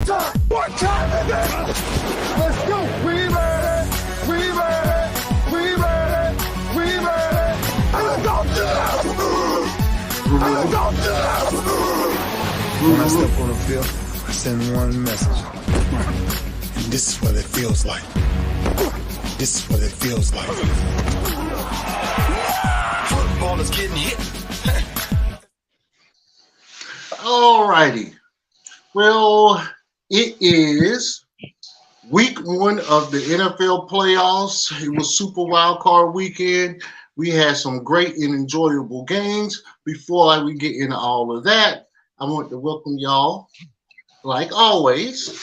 What time is it? Let's go. We ready. We ready. We ready. We ready. And let's go. And let's go. When I step on the field, I send one message. And this is what it feels like. This is what it feels like. Football is getting hit. Alrighty. Well, it is week 1 of the NFL playoffs. It was Super Wild Card weekend. We had some great and enjoyable games. Before we get into all of that, I want to welcome y'all, like always,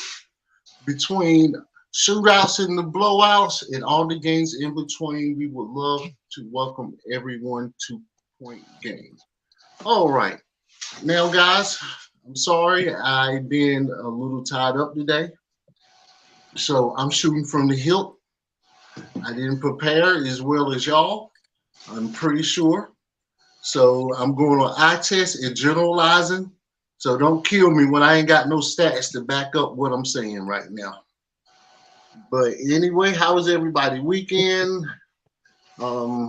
between shootouts and the blowouts and all the games in between. We would love to welcome everyone to Point Game. All right. Now, guys, I'm sorry. I've been a little tied up today. So I'm shooting from the hip. I didn't prepare as well as y'all, I'm pretty sure. So I'm going on eye test and generalizing. So don't kill me when I ain't got no stats to back up what I'm saying right now. But anyway, how was everybody weekend? I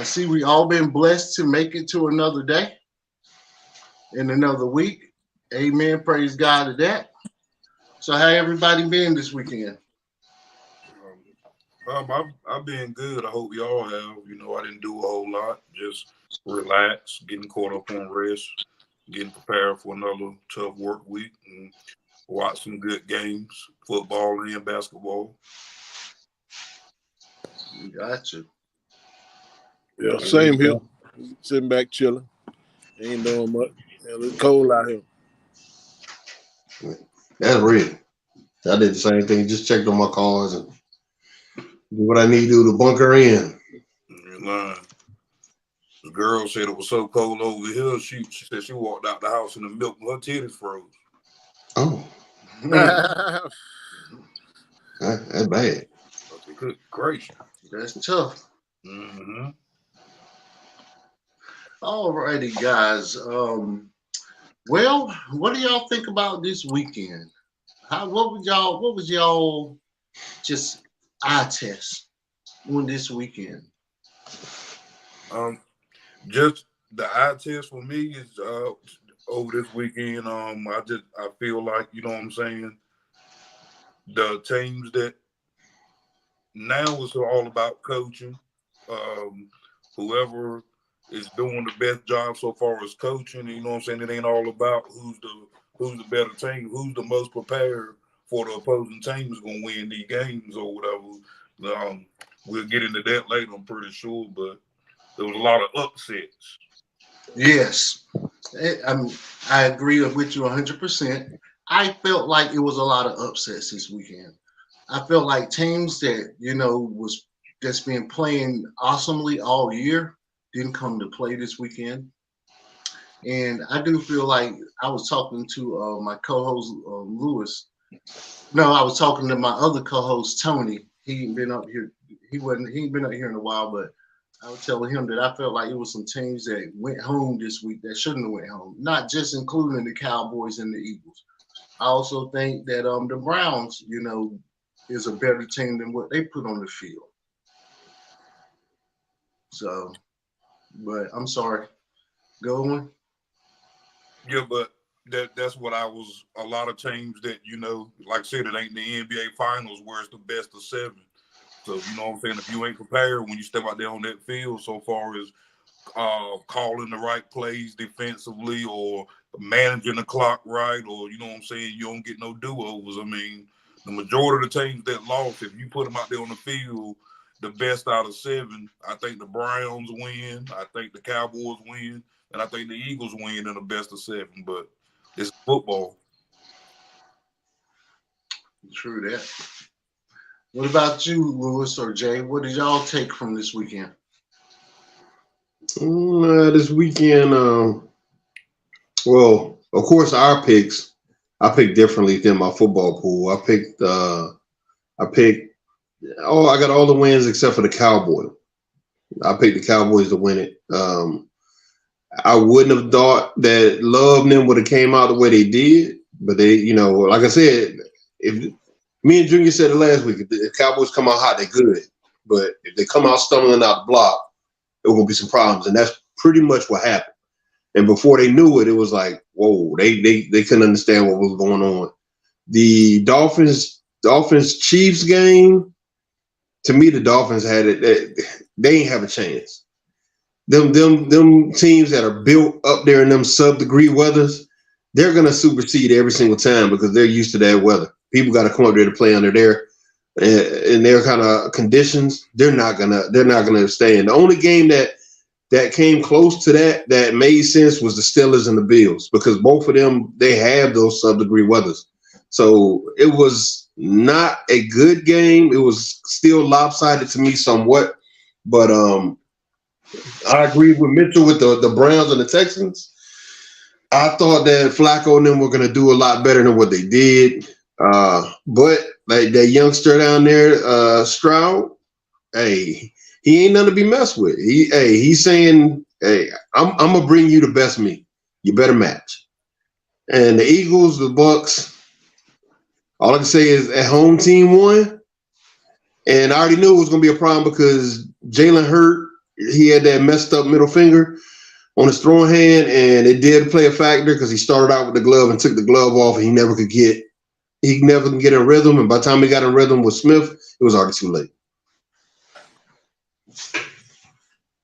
see we all been blessed to make it to another day and another week. Amen. Praise God to that. So how everybody been this weekend? I've been good. I hope y'all have. You know, I didn't do a whole lot. Just relax, getting caught up on rest, getting prepared for another tough work week, and watch some good games, football and basketball. Gotcha. Yeah, same here. Sitting back chilling. Ain't doing much. It's cold out here. That's real. I did the same thing. Just checked on my cars and do what I need to do to bunker in. You're lying. The girl said it was so cold over here. She said she walked out the house in the milk and her titties froze. Oh, that's bad. Good gracious. That's tough. Mm-hmm. Alrighty, guys. Well, what do y'all think about this weekend? What was y'all just eye test on this weekend? Just the eye test for me is over this weekend. I feel like, you know what I'm saying, the teams that now it's all about coaching. Whoever is doing the best job so far as coaching, you know what I'm saying? It ain't all about who's the better team, who's the most prepared for the opposing team is going to win these games or whatever. We'll get into that later, I'm pretty sure, but there was a lot of upsets. Yes. I agree with you 100%. I felt like it was a lot of upsets this weekend. I felt like teams that, that's been playing awesomely all year didn't come to play this weekend. And I do feel like I was talking to my co-host, Lewis. No, I was talking to my other co-host, Tony. He ain't been up here. He ain't been up here in a while, but I was telling him that I felt like it was some teams that went home this week that shouldn't have went home, not just including the Cowboys and the Eagles. I also think that the Browns, is a better team than what they put on the field. So, but I'm sorry. Go on. Yeah, but that's what I was. A lot of teams that, like I said, it ain't the NBA Finals where it's the best of 7. So, you know what I'm saying? If you ain't prepared when you step out there on that field so far as calling the right plays defensively or managing the clock right, or, you know what I'm saying, you don't get no do-overs. I mean, the majority of the teams that lost, if you put them out there on the field, the best out of 7, I think the Browns win, I think the Cowboys win, and I think the Eagles win in the best of 7. But it's football. True that. What about you, Lewis or Jay? What did y'all take from this weekend? This weekend, well, of course, our picks, I picked differently than my football pool. I got all the wins except for the Cowboys. I picked the Cowboys to win it. I wouldn't have thought that Love and them would have came out the way they did, But they, like I said, if me and Junior said it last week, if the Cowboys come out hot, they're good. But if they come out stumbling out the block, there will be some problems, and that's pretty much what happened. And before they knew it, it was like, whoa, they couldn't understand what was going on. The Dolphins Chiefs game, to me, the Dolphins had it. They ain't have a chance. Them teams that are built up there in them sub-degree weathers, they're gonna supersede every single time because they're used to that weather. People got to come up there to play under there in their kind of conditions. They're not gonna stand. The only game that came close to that made sense was the Steelers and the Bills because both of them, they have those sub-degree weathers. So it was not a good game. It was still lopsided to me somewhat, but I agree with Mitchell with the Browns and the Texans. I thought that Flacco and them were going to do a lot better than what they did. But like that youngster down there, Stroud, hey, he ain't nothing to be messed with. He's saying, hey, I'm gonna bring you the best me. You better match. And the Eagles, the Bucks, all I can say is at home team won. And I already knew it was gonna be a problem because Jalen Hurt, he had that messed up middle finger on his throwing hand, and it did play a factor because he started out with the glove and took the glove off, and he never could get in rhythm. And by the time he got in rhythm with Smith, it was already too late.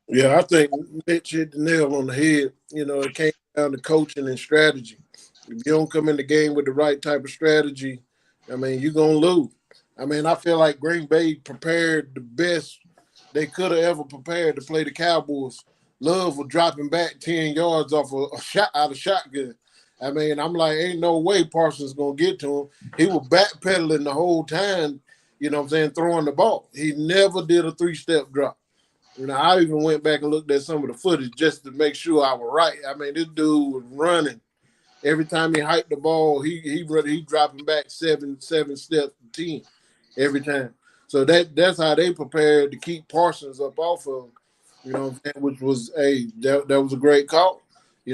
Yeah, I think Mitch hit the nail on the head. It came down to coaching and strategy. If you don't come in the game with the right type of strategy, you're going to lose. I feel like Green Bay prepared the best they could have ever prepared to play the Cowboys. Love was dropping back 10 yards off a shot out of shotgun. I'm like, ain't no way Parsons going to get to him. He was backpedaling the whole time, throwing the ball. He never did a 3-step drop. I even went back and looked at some of the footage just to make sure I was right. This dude was running. Every time he hiked the ball, he dropping back 7 steps to 10 every time. So that's how they prepared to keep Parsons up off of him, which was that was a great call. They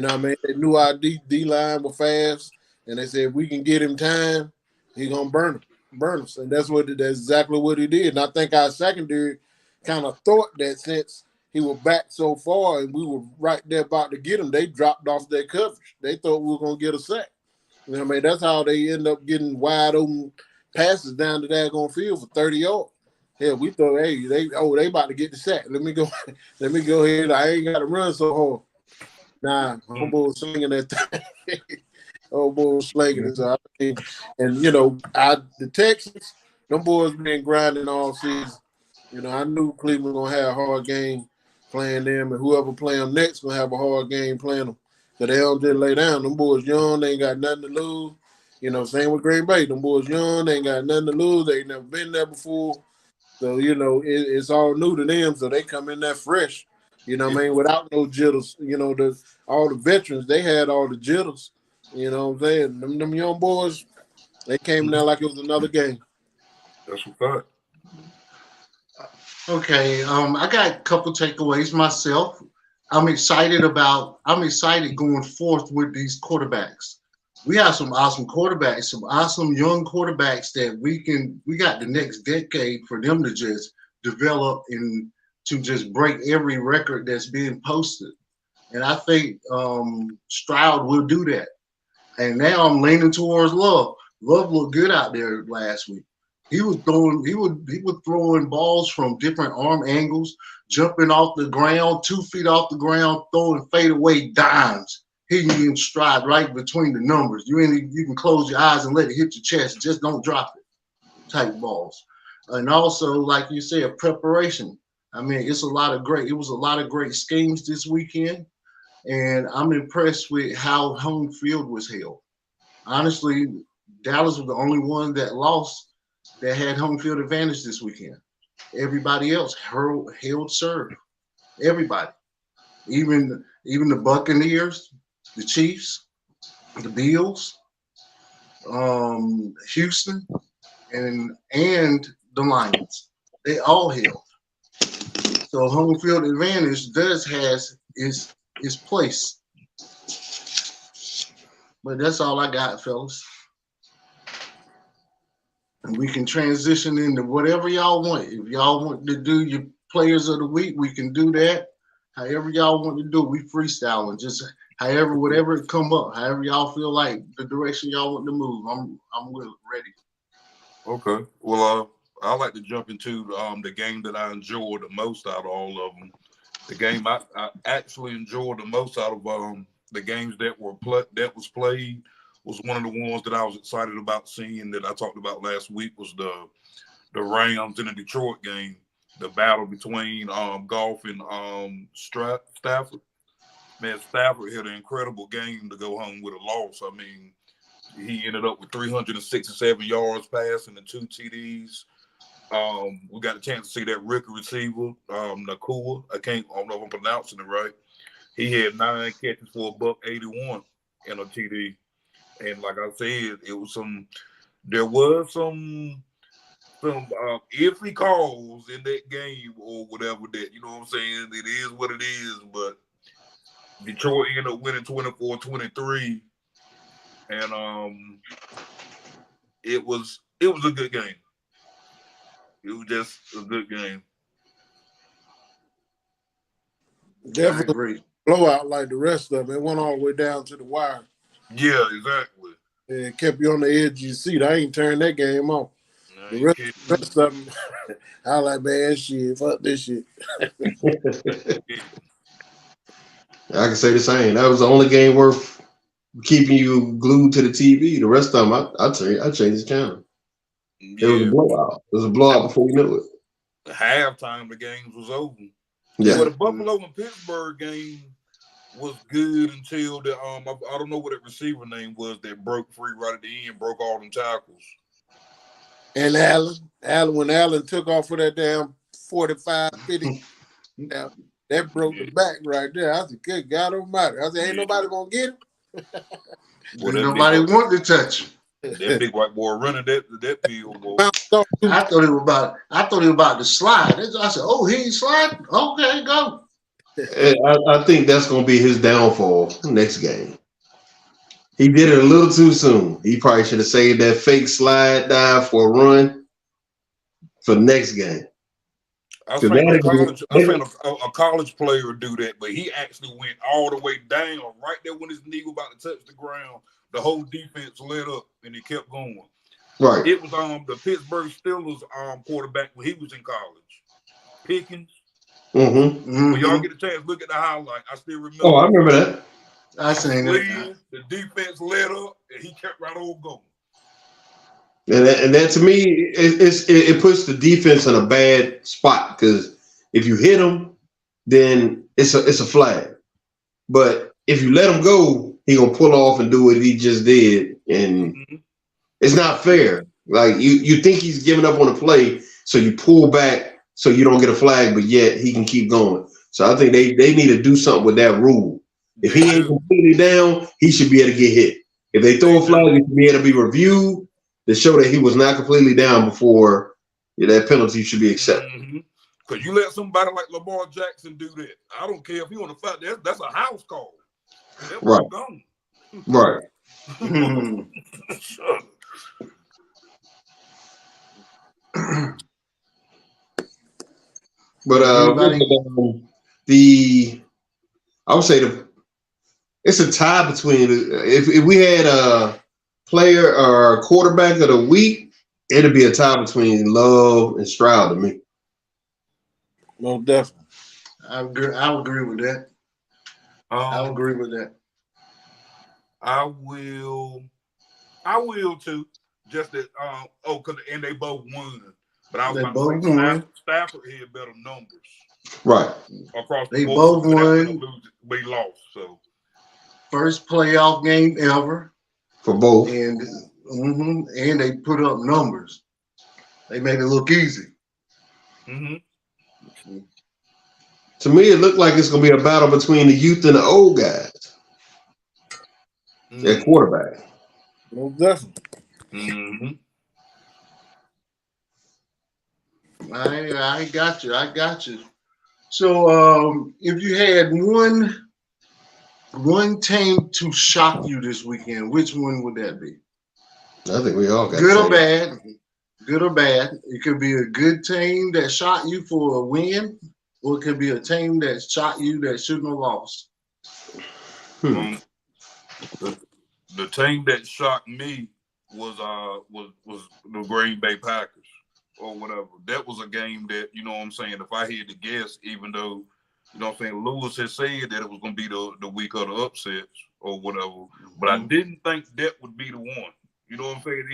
knew our D-line was fast, and they said if we can get him time, he gonna burn us. And that's exactly what he did. And I think our secondary kind of thought that since he was back so far and we were right there about to get him, they dropped off their coverage. They thought we were going to get a sack. That's how they end up getting wide open passes down the daggone field for 30 yards. Hell, we thought, they about to get the sack. Let me go ahead. I ain't got to run so hard. Nah, homeboy was slinging that thing. Homeboy was slinging it. So the Texans, them boys been grinding all season. I knew Cleveland gonna have a hard game playing them, and whoever play them next gonna have a hard game playing them. So they don't just lay down. Them boys young, they ain't got nothing to lose. Same with Green Bay. Them boys young, they ain't got nothing to lose. They ain't never been there before. So, it's all new to them. So they come in there fresh, without no jitters. All the veterans, they had all the jitters. Them young boys, they came in there like it was another game. That's a fact. Okay, I got a couple takeaways myself. I'm excited going forth with these quarterbacks. We have some awesome quarterbacks, some awesome young quarterbacks that we got the next decade for them to just develop and to just break every record that's being posted. And I think Stroud will do that. And now I'm leaning towards Love. Love looked good out there last week. He was throwing balls from different arm angles, jumping off the ground, 2 feet off the ground, throwing fadeaway dimes, hitting you in stride right between the numbers. You can close your eyes and let it hit your chest. Just don't drop it. Type balls. And also, like you said, preparation. It was a lot of great schemes this weekend, and I'm impressed with how home field was held. Honestly, Dallas was the only one that lost that had home field advantage this weekend. Everybody else held serve. Everybody, even the Buccaneers, the Chiefs, the Bills, Houston, and the Lions. They all held. So home field advantage has its place. But that's all I got, fellas. And we can transition into whatever y'all want. If y'all want to do your players of the week, we can do that. However y'all want to do it, we freestyling. Just however, whatever it come up, however y'all feel like the direction y'all want to move. I'm ready. Okay. Well, I like to jump into the game that I enjoyed the most out of all of them. The game I actually enjoyed the most out of the games that was played was one of the ones that I was excited about seeing that I talked about last week was the Rams in the Detroit game, the battle between Goff and Stafford. Man, Stafford had an incredible game to go home with a loss. I mean, he ended up with 367 yards passing and 2 TDs. We got a chance to see that rookie receiver, Nakua. I don't know if I'm pronouncing it right. He had 9 catches for $181 and a TD. And like I said, there was some iffy calls in that game or whatever that, you know what I'm saying? It is what it is, but Detroit ended up winning 24-23. And it was a good game. It was just a good game. Definitely blowout like the rest of them. It went all the way down to the wire. Yeah, exactly. It kept you on the edge of your seat. I ain't turned that game on. The rest of them, I like, man, shit, fuck this shit. I can say the same. That was the only game worth keeping you glued to the TV. The rest of them, I changed the channel. Yeah. It was a blowout. It was a blowout before you knew it. Halftime, the games was over. Yeah. Well, the Buffalo and Pittsburgh game was good until the I don't know what that receiver name was that broke free right at the end, broke all them tackles. And Allen, when Allen took off for that damn 45, 50, that broke the back right there. I said, good God almighty. I said, ain't nobody going to get him. Well, nobody wanted to touch him. That big white boy running that field goal. I thought he was about to slide. I said, oh, he ain't sliding? Okay, go. I think that's going to be his downfall next game. He did it a little too soon. He probably should have saved that fake slide dive for a run for the next game. I seen a college player do that, but he actually went all the way down right there when his knee was about to touch the ground. The whole defense lit up and he kept going. Right. It was the Pittsburgh Steelers quarterback when he was in college, Pickens. Mm-hmm. When y'all get a chance, look at the highlight. I still remember. Oh, I remember that. I seen it. The defense lit up and he kept right on going. And that to me, it puts the defense in a bad spot because if you hit him, then it's a flag. But if you let him go, he gonna pull off and do what he just did, and it's not fair. Like you think he's giving up on a play, so you pull back so you don't get a flag, but yet he can keep going. So I think they need to do something with that rule. If he ain't completely down, he should be able to get hit. If they throw a flag, it should be able to be reviewed to show that he was not completely down before that penalty should be accepted. Because you let somebody like Lamar Jackson do that. I don't care if he want to fight. That's a house call. Right. Right. But I would say it's a tie between if we had a player or a quarterback of the week, it'd be a tie between Love and Stroud to me. No, definitely. I agree with that. I agree with that. I will too. Just that and they both won. But I was about to say Stafford had better numbers. Right. Across they the board. Both won. We lost. So first playoff game ever. For both. And they put up numbers. They made it look easy. To me, it looked like it's going to be a battle between the youth and the old guys. At quarterback. No, definitely. I got you. So if you had one team to shock you this weekend, which one would that be? I think we all got good or bad. good or bad. It could be a good team that shot you for a win, or it could be a team that shot you that shouldn't have lost. The team that shocked me was the Green Bay Packers or whatever. That was a game that, you know what I'm saying, if I had to guess, even though, you know what I'm saying, Lewis had said that it was going to be the week of the upsets or whatever, but I didn't think that would be the one. You know what I'm saying?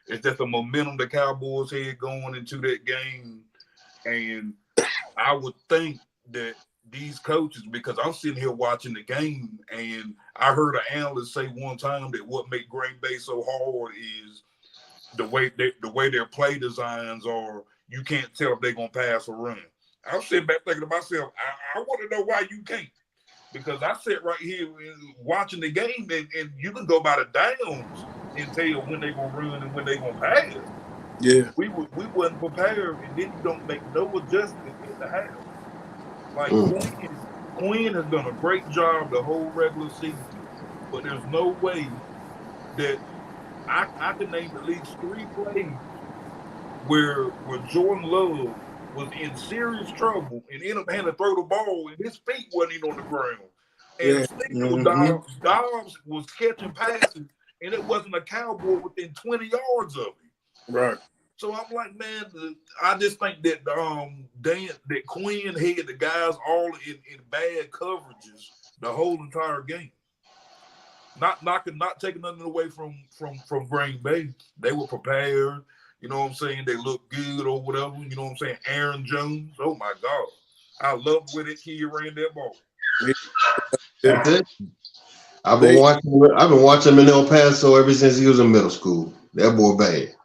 It's just the momentum the Cowboys had going into that game. And I would think that these coaches, because I'm sitting here watching the game, and I heard an analyst say one time that what makes Green Bay so hard is the way their play designs are. You can't tell if they're gonna pass or run. I'm sitting back thinking to myself, I want to know why you can't, because I sit right here watching the game, and you can go by the downs and tell when they're gonna run and when they're gonna pass. Yeah, we wasn't prepared, and then you don't make no adjustment in the half. Like Quinn has done a great job the whole regular season, but there's no way that I can name at least 3 plays where Jordan Love was in serious trouble and ended up having to throw the ball and his feet wasn't even on the ground. And Dobbs was catching passes, and it wasn't a Cowboy within 20 yards of him. right. So I'm like, man, I just think that that Quinn had the guys all in bad coverages the whole entire game. Not taking nothing away from Green Bay. They were prepared. You know what I'm saying? They looked good or whatever. You know what I'm saying? Aaron Jones. Oh my God, I love the way that kid ran that ball. That's it. I've been watching him in El Paso ever since he was in middle school. That boy bad.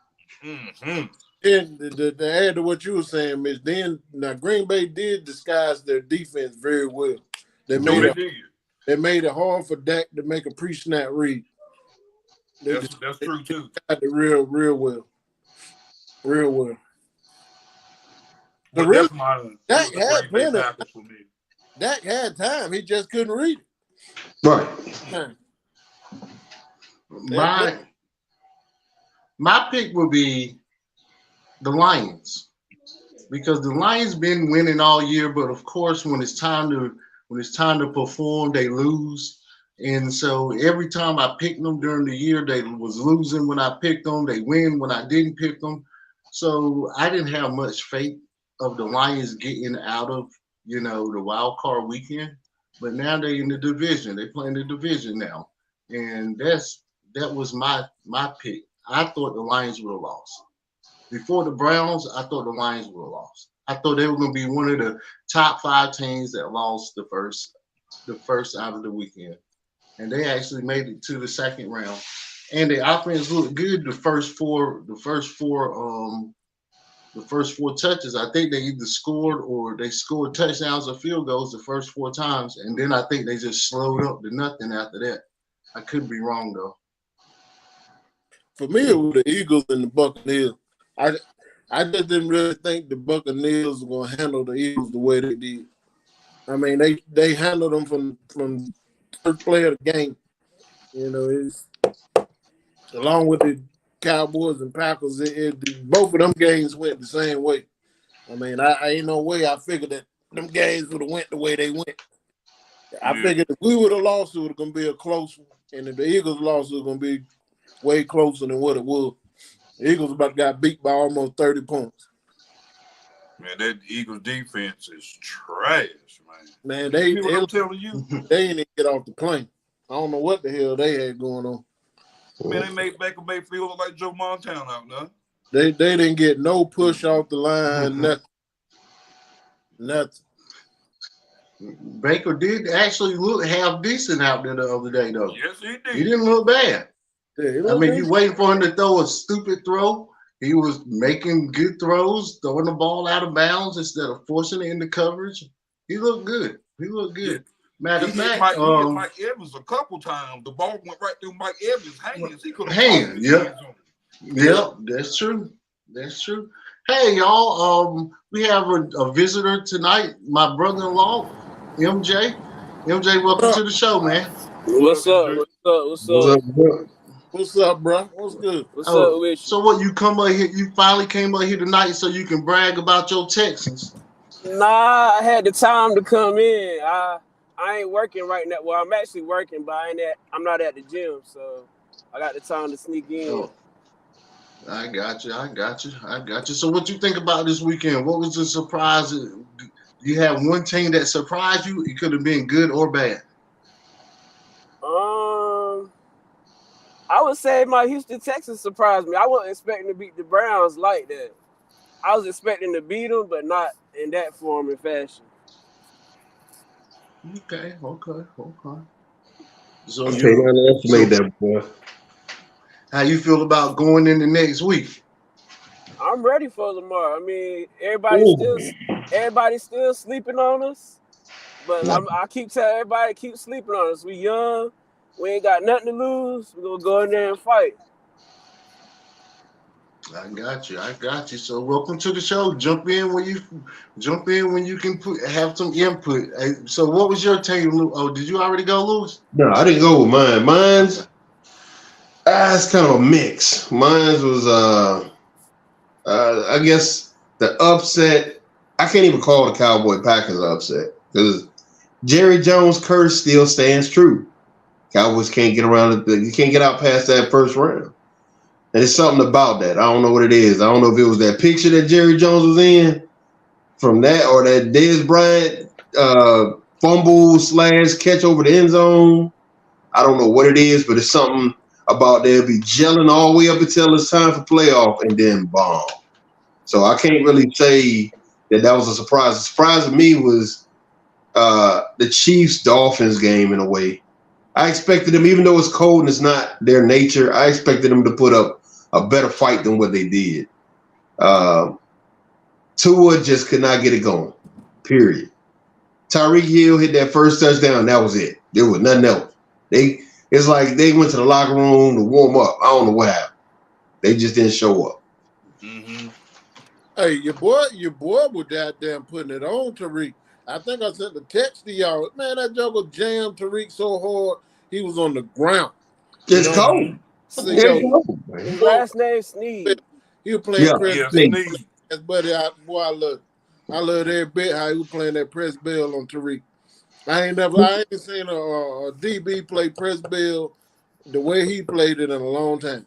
And to add to what you were saying, Mitch, now Green Bay did disguise their defense very well. They made it hard for Dak to make a pre-snap read. That's true too. Got it real well. Real well. Dak had plenty. Dak had time. He just couldn't read it. Right. My pick would be the Lions, because the Lions been winning all year, but of course when it's time to perform, they lose. And so every time I picked them during the year, they was losing when I picked them. They win when I didn't pick them. So I didn't have much faith of the Lions getting out of, the wild card weekend. But now they're in the division. They play in the division now. And that was my pick. I thought the Lions would have lost. Before the Browns, I thought the Lions would have lost. I thought they were going to be one of the top 5 teams that lost the first out of the weekend. And they actually made it to the second round. And the offense looked good the first four touches. I think they either scored or they scored touchdowns or field goals the first 4 times. And then I think they just slowed up to nothing after that. I could be wrong though. For me, it was the Eagles and the Buccaneers. I just didn't really think the Buccaneers were going to handle the Eagles the way they did. I mean, they handled them from third play of the game. It's along with the Cowboys and Packers. Both of them games went the same way. I mean, I ain't no way I figured that them games would have went the way they went. I figured if we would have lost, it was going to be a close one. And if the Eagles lost, it was going to be way closer than what it was. The Eagles about got beat by almost 30 points. Man, that Eagles defense is trash, man. Man, I'm telling you, they didn't even get off the plane. I don't know what the hell they had going on. Man, they made Baker Mayfield look like Joe Montana out there. They didn't get no push off the line, nothing. Baker did actually look half decent out there the other day, though. Yes, he did. He didn't look bad. Yeah, you waiting for him to throw a stupid throw. He was making good throws, throwing the ball out of bounds instead of forcing it into coverage. He looked good. Yeah. Matter of fact, he hit Mike Evans a couple times. The ball went right through Mike Evans' hands. He could have Yep, that's true. Hey, y'all, we have a visitor tonight, my brother-in-law, MJ. MJ, welcome to the show, man. What's up? What's up, bro? What's good? What's up with you? So what? You come up here? You finally came up here tonight so you can brag about your Texans? Nah, I had the time to come in. I ain't working right now. Well, I'm actually working, but I'm not at the gym, so I got the time to sneak in. Oh, I got you. So what you think about this weekend? What was the surprise? You have one team that surprised you. It could have been good or bad. I would say my Houston Texans surprised me. I wasn't expecting to beat the Browns like that. I was expecting to beat them, but not in that form and fashion. Okay. So I'm taking underestimate that, boy. how you feel about going into next week? I'm ready for Lamar. I mean, everybody's still sleeping on us, but I keep telling everybody keep sleeping on us. We young, we ain't got nothing to lose. We're gonna go in there and fight. I got you. So welcome to the show. Jump in when you can have some input. So what was your team? Oh, did you already go, Lewis? No, I didn't go with mine. Mine's it's kind of a mix. Mine's was I guess the upset. I can't even call the Cowboy Packers upset because Jerry Jones' curse still stands true. Cowboys can't get around it. You can't get out past that first round. And it's something about that. I don't know what it is. I don't know if it was that picture that Jerry Jones was in from that or that Dez Bryant fumble / catch over the end zone. I don't know what it is, but it's something about they'll be gelling all the way up until it's time for playoff and then bomb. So I can't really say that was a surprise. The surprise to me was the Chiefs-Dolphins game in a way. I expected them, even though it's cold and it's not their nature, I expected them to put up a better fight than what they did. Tua just could not get it going, period. Tyreek Hill hit that first touchdown, that was it. There was nothing else. It's like they went to the locker room to warm up. I don't know what happened. They just didn't show up. Mm-hmm. Hey, your boy was goddamn putting it on Tariq. I think I sent the text to y'all. Man, that joker jammed Tariq so hard he was on the ground. It's cold. His last name Sneed. He was playing Sneed. Buddy, I love every bit how he was playing that press bell on Tariq. I ain't seen a DB play press bell the way he played it in a long time.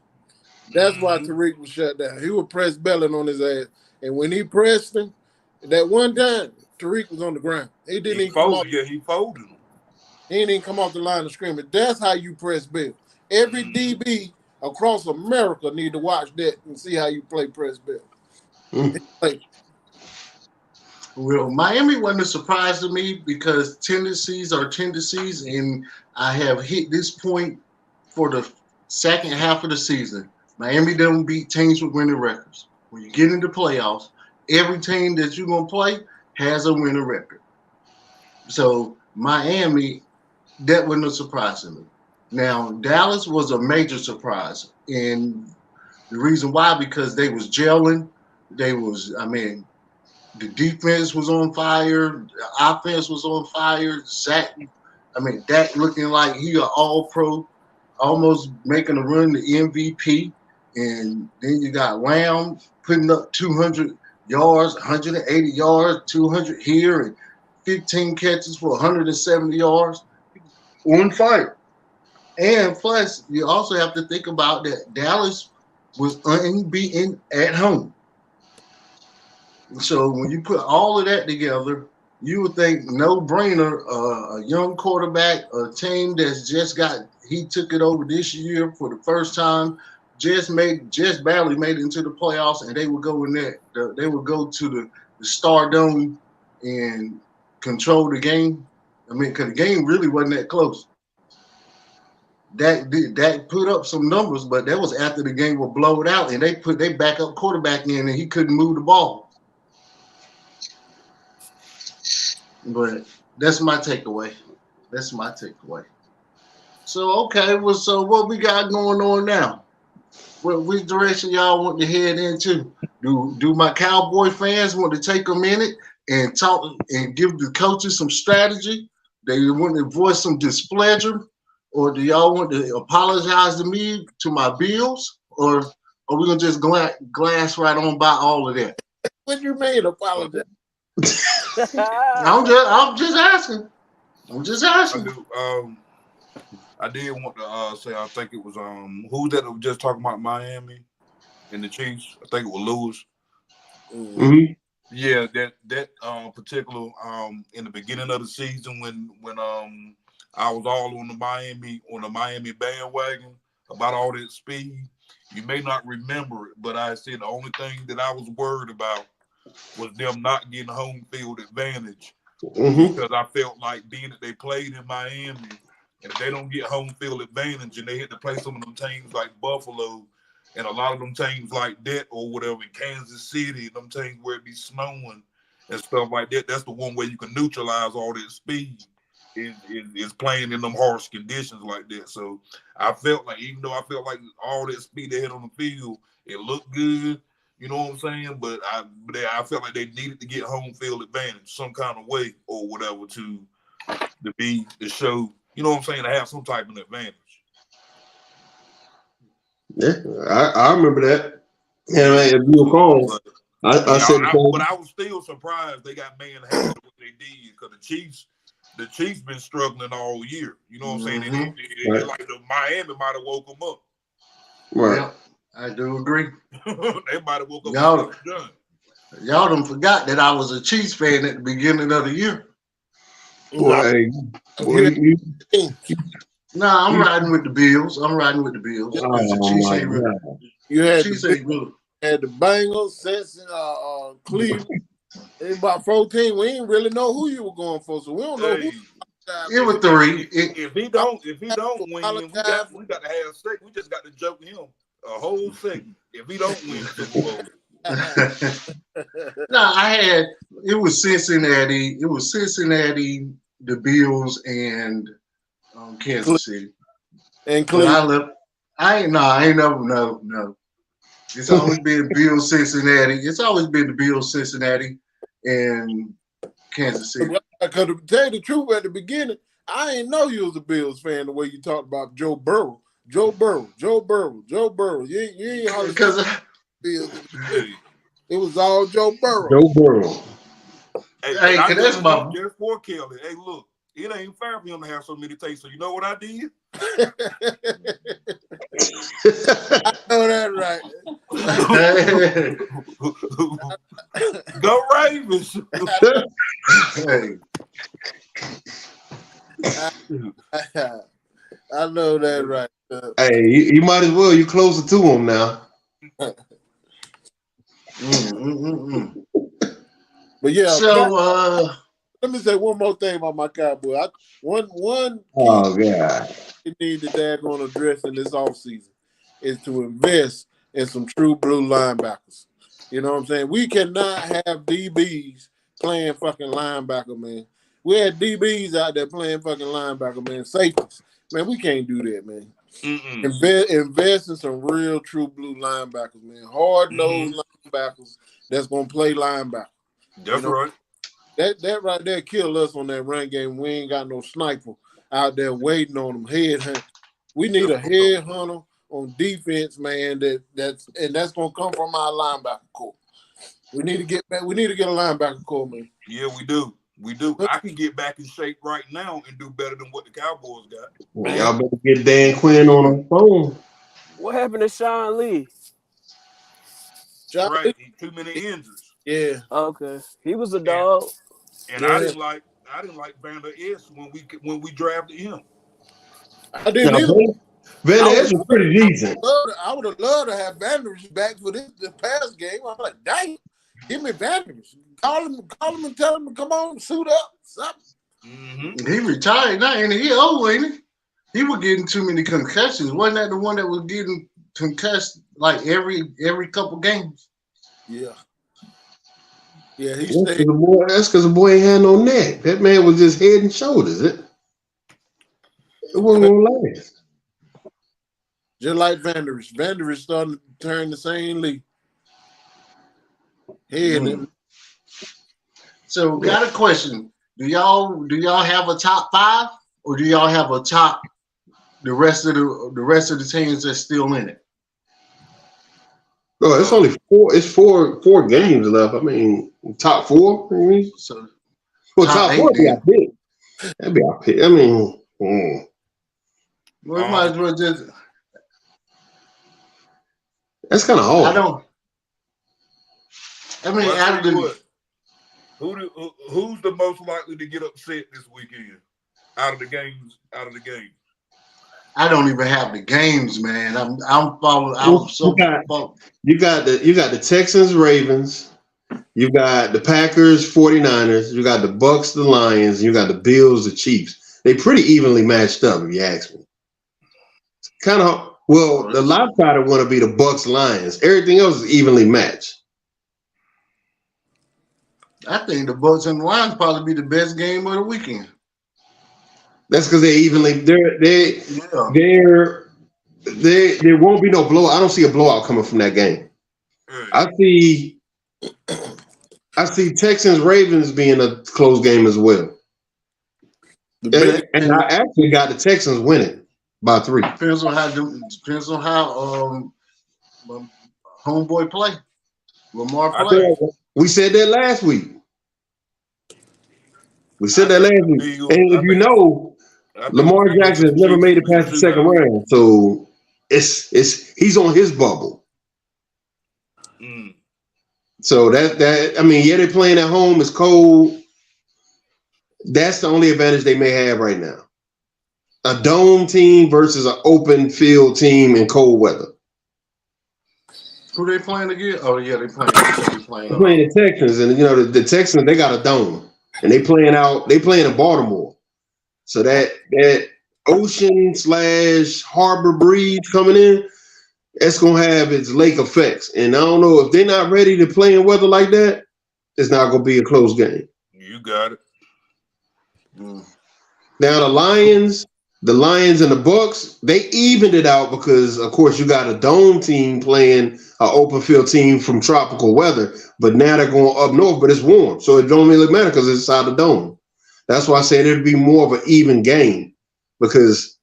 That's why Tariq was shut down. He was press belling on his ass. And when he pressed him, that one time, Tariq was on the ground. He didn't even come off. Yeah, he folded him. He didn't even come off the line of scrimmage. That's how you press bell. Every DB across America need to watch that and see how you play press bell. Well, Miami wasn't a surprise to me because tendencies are tendencies, and I have hit this point for the second half of the season. Miami doesn't beat teams with winning records. When you get into playoffs, every team that you're going to play has a winning record. So Miami, that wasn't a surprise to me. Now, Dallas was a major surprise. And the reason why, because they was gelling. The defense was on fire. The offense was on fire. Dak looking like he an all-pro, almost making a run to MVP. And then you got Lamb putting up 200 yards, 180 yards, 200 here, and 15 catches for 170 yards. On fire. And plus, you also have to think about that Dallas was unbeaten at home. So when you put all of that together, you would think no brainer, a young quarterback, a team that's he took it over this year for the first time, just barely made it into the playoffs, and they would go in there. They would go to the Stardome and control the game. Because the game really wasn't that close. Dak put up some numbers, but that was after the game was blown out, and they put their backup quarterback in, and he couldn't move the ball. But that's my takeaway. So, okay, so what we got going on now? Which direction y'all want to head into? Do my Cowboy fans want to take a minute and talk and give the coaches some strategy? They want to voice some displeasure? or do y'all want to apologize to me, to my Bills, or are we gonna just glass right on by all of that? What you mean apologize? I'm just asking. I'm just asking. I did want to say, I think it was who that was just talking about Miami and the Chiefs. I think it was Lewis. Mm-hmm. Yeah, that particular in the beginning of the season when I was all on the Miami bandwagon about all that speed. You may not remember it, but I said the only thing that I was worried about was them not getting home field advantage. Mm-hmm. Because I felt like being that they played in Miami, and if they don't get home field advantage and they had to play some of them teams like Buffalo and a lot of them teams like that or whatever in Kansas City, them teams where it be snowing and stuff like that, that's the one way you can neutralize all that speed is playing in them harsh conditions like that. So I felt like, even though I felt like all that speed they had on the field, it looked good. You know what I'm saying? But I felt like they needed to get home field advantage some kind of way or whatever to show, you know what I'm saying, to have some type of advantage. Yeah, I remember that. Yeah, man, if you recall, I said, but I was still surprised they got manhandled what they did because the Chiefs been struggling all year. You know what I'm saying? Mm-hmm. Right. Like the Miami might have woke them up. Right. Yeah, I do agree. They might have woke up. Y'all done forgot that I was a Chiefs fan at the beginning of the year. Nah, I'm riding with the Bills. Chiefs ain't really. You had Chiefs ain't really. Had the Bengals, Cincinnati, Cleveland. About 14. We didn't really know who you were going for, so we don't know who. It was 3. If he don't win, we got to have sex. We just got to joke him a whole second. If he don't win the Super Bowl. It was Cincinnati. It was Cincinnati, the Bills, and Kansas City. And Cleveland. I ain't never no. It's always been Bills, Cincinnati. It's always been the Bills, Cincinnati, and Kansas City. Because to tell you the truth, at the beginning, I didn't know you was a Bills fan the way you talked about Joe Burrow. You ain't because it was all Joe Burrow. Joe Burrow. Hey, that's my just for Kelly. Hey, look, it ain't fair for him to have so many takes. So you know what I did? I know that right. Go Ravens. Hey. I know that right. Hey, you might as well. You closer to him now. But yeah. So let me say one more thing about my Cowboy. One oh god, we need to daggone address in this offseason is to invest in some true blue linebackers. You know what I'm saying? We cannot have DBs playing fucking linebacker, man. We had DBs out there playing fucking linebacker, man. Safeties. Man, we can't do that, man. Invest in some real true blue linebackers, man. Hard-nosed linebackers that's going to play linebacker. That's right. That right there killed us on that run game. We ain't got no sniper out there waiting on them. Headhunt. We need a headhunter on defense, man. That's gonna come from our linebacker core. We need to get back. We need to get a linebacker core, man. Yeah, we do. We do. I can get back in shape right now and do better than what the Cowboys got. Well, y'all better get Dan Quinn on the phone. What happened to Sean Lee? Right, too many injuries. Yeah. Okay, he was a dog. And I didn't like Vander Esch when we drafted him. I didn't either. Vander Esch was pretty decent. I would have loved to have Vander Esch back for this past game. I'm like, dang, give me Vander Esch. Call him and tell him to come on, suit up, something. He retired now, and he old, ain't he? He was getting too many concussions. Wasn't that the one that was getting concussed like every couple games? Yeah. Yeah, he That's stayed. because the boy ain't had no neck. That man was just head and shoulders. It wasn't gonna last. Just like Vander Esch. Vander Esch starting to turn the same league. So, got a question. Do y'all have a top 5, or do y'all have a top the rest of the teams that's still in it. Oh, it's only four. It's four games left. I mean, top four. I mean, So well, top top four eight be our pick. That'd be our pick. I mean, we might as well just. that's kind of hard. I don't. I mean, Well, I out of tell you the what, who's the most likely to get upset this weekend? Out of the games. I don't even have the games, man. I'm following. You got the Texans, Ravens. You got the Packers, 49ers. You got the Bucks, the Lions. You got the Bills, the Chiefs. They pretty evenly matched up, if you ask me. Kind of. Well, the lopsided want to be the Bucks, Lions. Everything else is evenly matched. I think the Bucks and the Lions probably be the best game of the weekend. That's because they're evenly. There won't be no blowout. I don't see a blowout coming from that game. I see Texans Ravens being a close game as well. And I actually got the Texans winning by 3. Depends on how homeboy play. Lamar play. We said that last week. And if you know, Lamar Jackson has never made it past the second round, so he's on his bubble. So that I mean, yeah, they're playing at home. It's cold. That's the only advantage they may have right now. A dome team versus an open field team in cold weather. Who they playing again? Oh yeah, they're playing the Texans, and you know the Texans, they got a dome, and they playing in Baltimore. So that ocean / harbor breeze coming in, it's gonna have its lake effects. And I don't know if they're not ready to play in weather like that, it's not gonna be a close game. You got it. Now the Lions and the Bucks, they evened it out because, of course, you got a dome team playing an open field team from tropical weather, but now they're going up north, but it's warm, so it don't really matter because it's inside the dome. That's why I said it'd be more of an even game because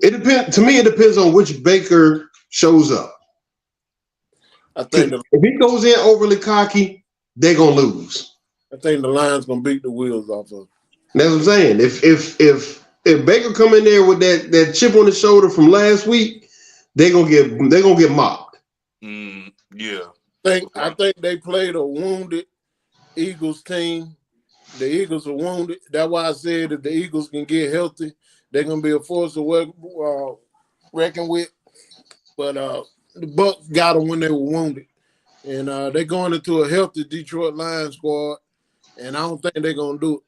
it depends. To me, it depends on which Baker shows up. I think if he goes in overly cocky, they're gonna lose. I think the Lions gonna beat the wheels off of. That's what I'm saying. If Baker come in there with that chip on his shoulder from last week, they're gonna get mocked. Yeah. I think they played a wounded Eagles team. The Eagles are wounded. That's why I said if the Eagles can get healthy, they're gonna be a force to reckon with. But the Bucks got them when they were wounded, and they're going into a healthy Detroit Lions squad, and I don't think they're gonna do it.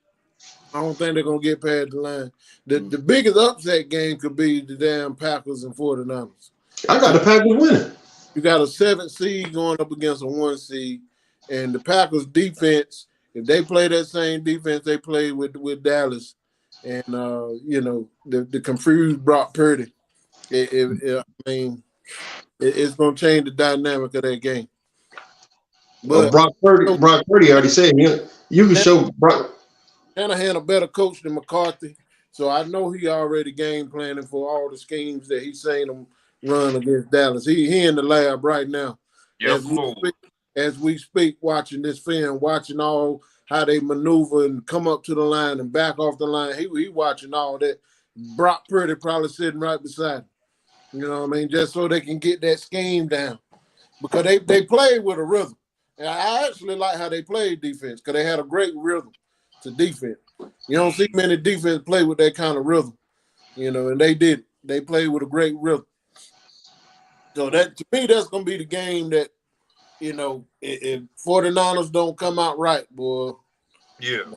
I don't think they're going to get past the line. The biggest upset game could be the damn Packers and 49ers. I got the Packers winning. You got a 7th seed going up against a 1 seed. And the Packers defense, if they play that same defense they played with Dallas and, the confused Brock Purdy, it's going to change the dynamic of that game. But Brock Purdy already said you can show Brock. Shanahan a better coach than McCarthy, so I know he already game planning for all the schemes that he's saying them run against Dallas. He in the lab right now. Yes, as we speak, watching this film, watching all how they maneuver and come up to the line and back off the line. He watching all that. Brock Purdy probably sitting right beside him. You know what I mean? Just so they can get that scheme down. Because they played with a rhythm. And I actually like how they played defense because they had a great rhythm to defense. You don't see many defense play with that kind of rhythm, and they did. They played with a great rhythm. So that to me, that's gonna be the game that, if 49ers don't come out right, boy. Yeah.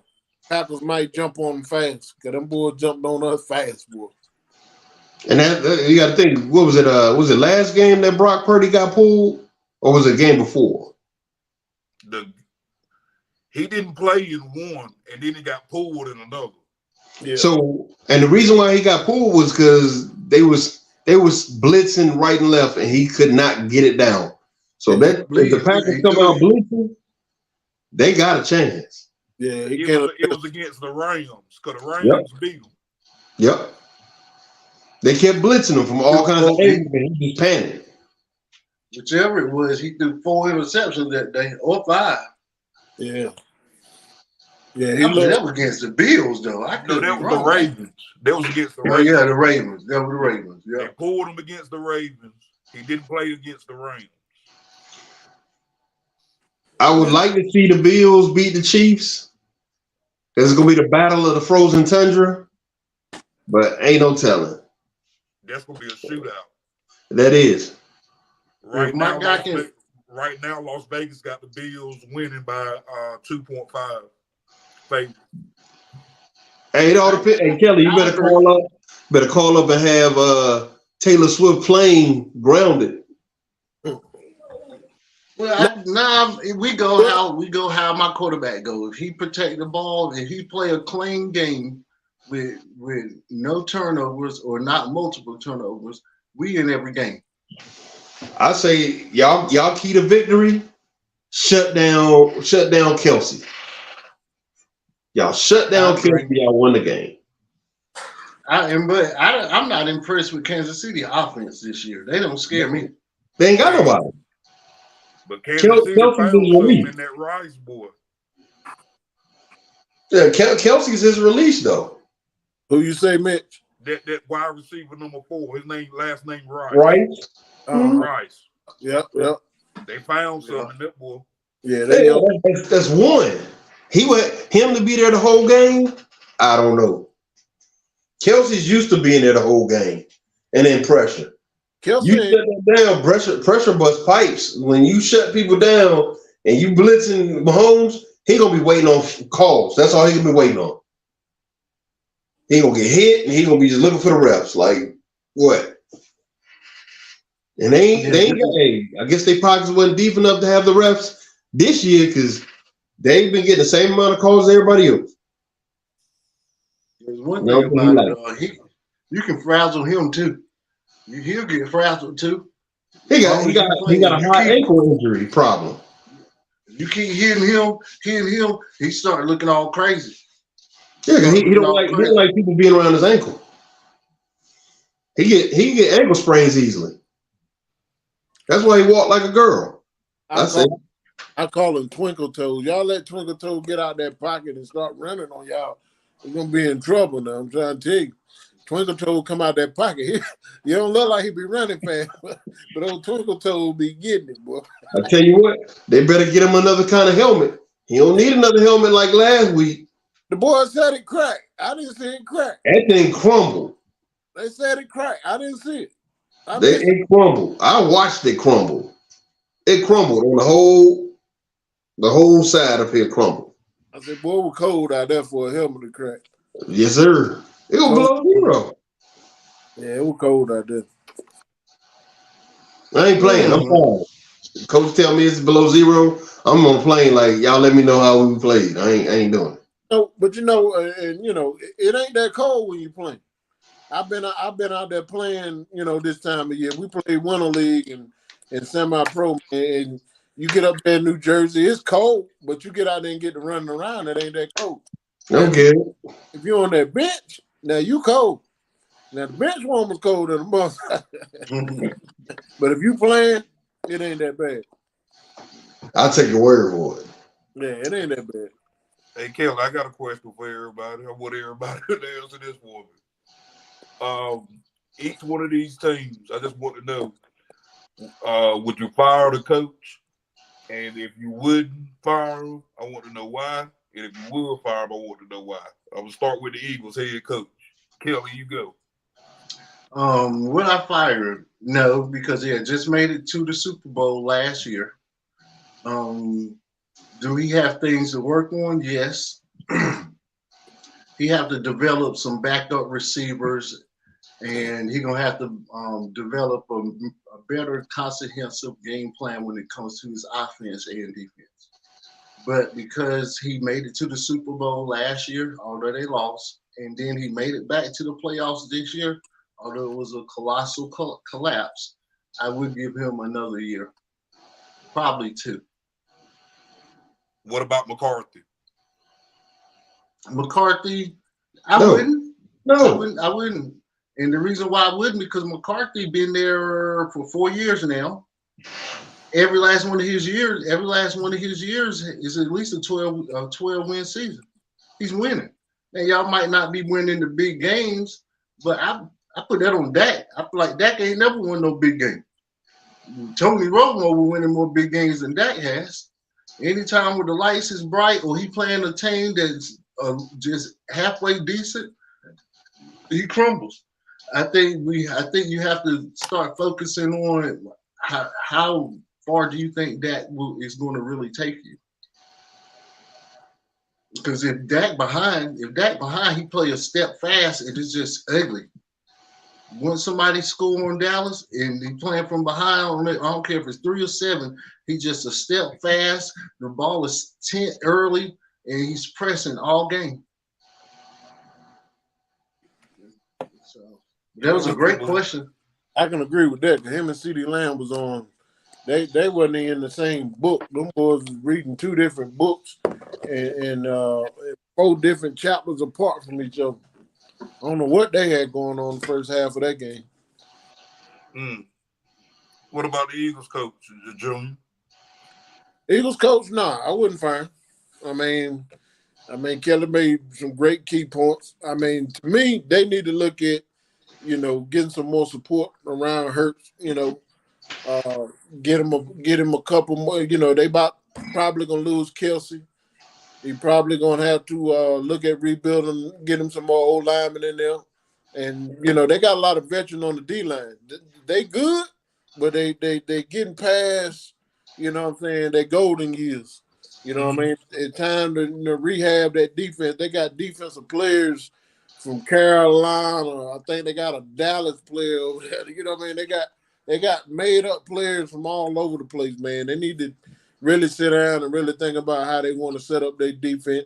Packers might jump on them fast because them boys jumped on us fast, boy. And that you got to think, what was it? Was it last game that Brock Purdy got pulled, or was it game before? He didn't play in one, and then he got pulled in another. Yeah. So, and the reason why he got pulled was because they was blitzing right and left, and he could not get it down. So if the Packers come out blitzing, they got a chance. Yeah, it was against the Rams because the Rams beat them. Yep. They kept blitzing him from all kinds of angles, and he just panicked. Whichever it was, he threw 4 interceptions that day, or 5. Yeah. Yeah, That was against the Bills, though. I No, could that be was the wrong. Ravens. That was against the Oh, Ravens. yeah, the Ravens. That was the Ravens. They Yeah. pulled him against the Ravens. He didn't play against the Rams. I would like to see the Bills beat the Chiefs. It's gonna be the battle of the frozen tundra, but ain't no telling. That's gonna be a shootout. That is. Right My now, guy can. Las Vegas got the Bills winning by 2.5 favorites. Hey, it all depends. Hey, Kelly, you better call up. Better call up and have Taylor Swift playing grounded. Well, we go how my quarterback go. If he protect the ball, if he play a clean game with no turnovers or not multiple turnovers, we in every game. I say y'all key to victory. Shut down Kelsey. Y'all shut down Kelsey. Y'all won the game. I'm not impressed with Kansas City offense this year. They don't scare me. They ain't got nobody. But Kansas City found something in that Rice boy. Yeah, Kelsey's his release though. Who you say, Mitch? That wide receiver number 4. His last name Rice. Right. Rice. Yep. They found something in that boy. Yeah, that's one. Him to be there the whole game. I don't know. Kelsey's used to being there the whole game, and then pressure. Kelsey, you shut them down. Pressure bust pipes. When you shut people down and you blitzing Mahomes, he gonna be waiting on calls. That's all he gonna be waiting on. He gonna get hit, and he gonna be just looking for the refs. Like what? And they ain't got. I guess they pockets wasn't deep enough to have the refs this year because they've been getting the same amount of calls as everybody else. There's one thing about it, you can frazzle him too. He'll get frazzled too. He got a high ankle injury problem. You keep hitting him, he start looking all crazy. Yeah, he don't like people being around his ankle. He get ankle sprains easily. That's why he walk like a girl. I call him Twinkle Toes. Y'all let Twinkle Toes get out that pocket and start running on y'all. We're gonna be in trouble now. I'm trying to tell you. Twinkle Toe come out that pocket. You don't look like he be running fast, but old Twinkle Toe be getting it, boy. I tell you what, they better get him another kind of helmet. He don't need another helmet like last week. The boys said it cracked. I didn't see it crack. That thing crumbled. They said it cracked. I didn't see it. It crumbled. I watched it crumble. It crumbled on the whole side of it crumbled. I said, boy, we're cold out there for a helmet to crack. Yes, sir. It was below 0. Yeah, it was cold out there. I ain't playing. I'm fine. Coach tell me it's below 0. I'm on plane like y'all. Let me know how we played. I ain't doing it. No, but it ain't that cold when you playing. I've been out there playing. This time of year we play winter league and semi-pro, and you get up there in New Jersey. It's cold, but you get out there and get to running around. It ain't that cold. Okay. If you're on that bench, now you cold. Now the bench warmer's cold in the bus. But if you playing, it ain't that bad. I'll take your word for it. Yeah, it ain't that bad. Hey, Kelly, I got a question for everybody. I want everybody to answer this for me. Each one of these teams, I just want to know, would you fire the coach? And if you wouldn't fire him, I want to know why. And if you will fire him, I want to know why. I will start with the Eagles head coach. Kelly, you go. Would I fire him? No, because he had just made it to the Super Bowl last year. Do he have things to work on? Yes. He have to develop some backup receivers, and he's gonna have to develop a better comprehensive game plan when it comes to his offense and defense. But because he made it to the Super Bowl last year, although they lost, and then he made it back to the playoffs this year, although it was a colossal collapse, I would give him another year, probably 2. What about McCarthy? McCarthy, I wouldn't. No, I wouldn't. And the reason why I wouldn't, because McCarthy been there for 4 years now. Every last one of his years is at least a 12 win season. He's winning. And y'all might not be winning the big games, but I put that on Dak. I feel like Dak ain't never won no big game. Tony Romo will winning more big games than Dak has. Anytime where the lights is bright or he playing a team that's just halfway decent, he crumbles. I think you have to start focusing on how far do you think Dak is going to really take you? Because if Dak behind, he play a step fast, it is just ugly. Once somebody score on Dallas and he playing from behind, I don't care if it's 3 or 7, he just a step fast. The ball is 10 early, and he's pressing all game. So that was a great question. I can agree with that. Him and CeeDee Lamb was on. They wasn't in the same book. Them boys was reading 2 different books and 4 different chapters apart from each other. I don't know what they had going on the first half of that game. What about the Eagles coach, Junior? Eagles coach, nah, I wouldn't fire him. I mean, Kelly made some great key points. I mean, to me, they need to look at, getting some more support around Hurts. Get him a couple more. They probably gonna lose Kelsey. He probably gonna have to look at rebuilding, get him some more old linemen in there, and they got a lot of veterans on the D line. They good, but they getting past, their golden years. It's time to rehab that defense. They got defensive players from Carolina. I think they got a Dallas player over there. They got made up players from all over the place, man. They need to really sit down and really think about how they want to set up their defense.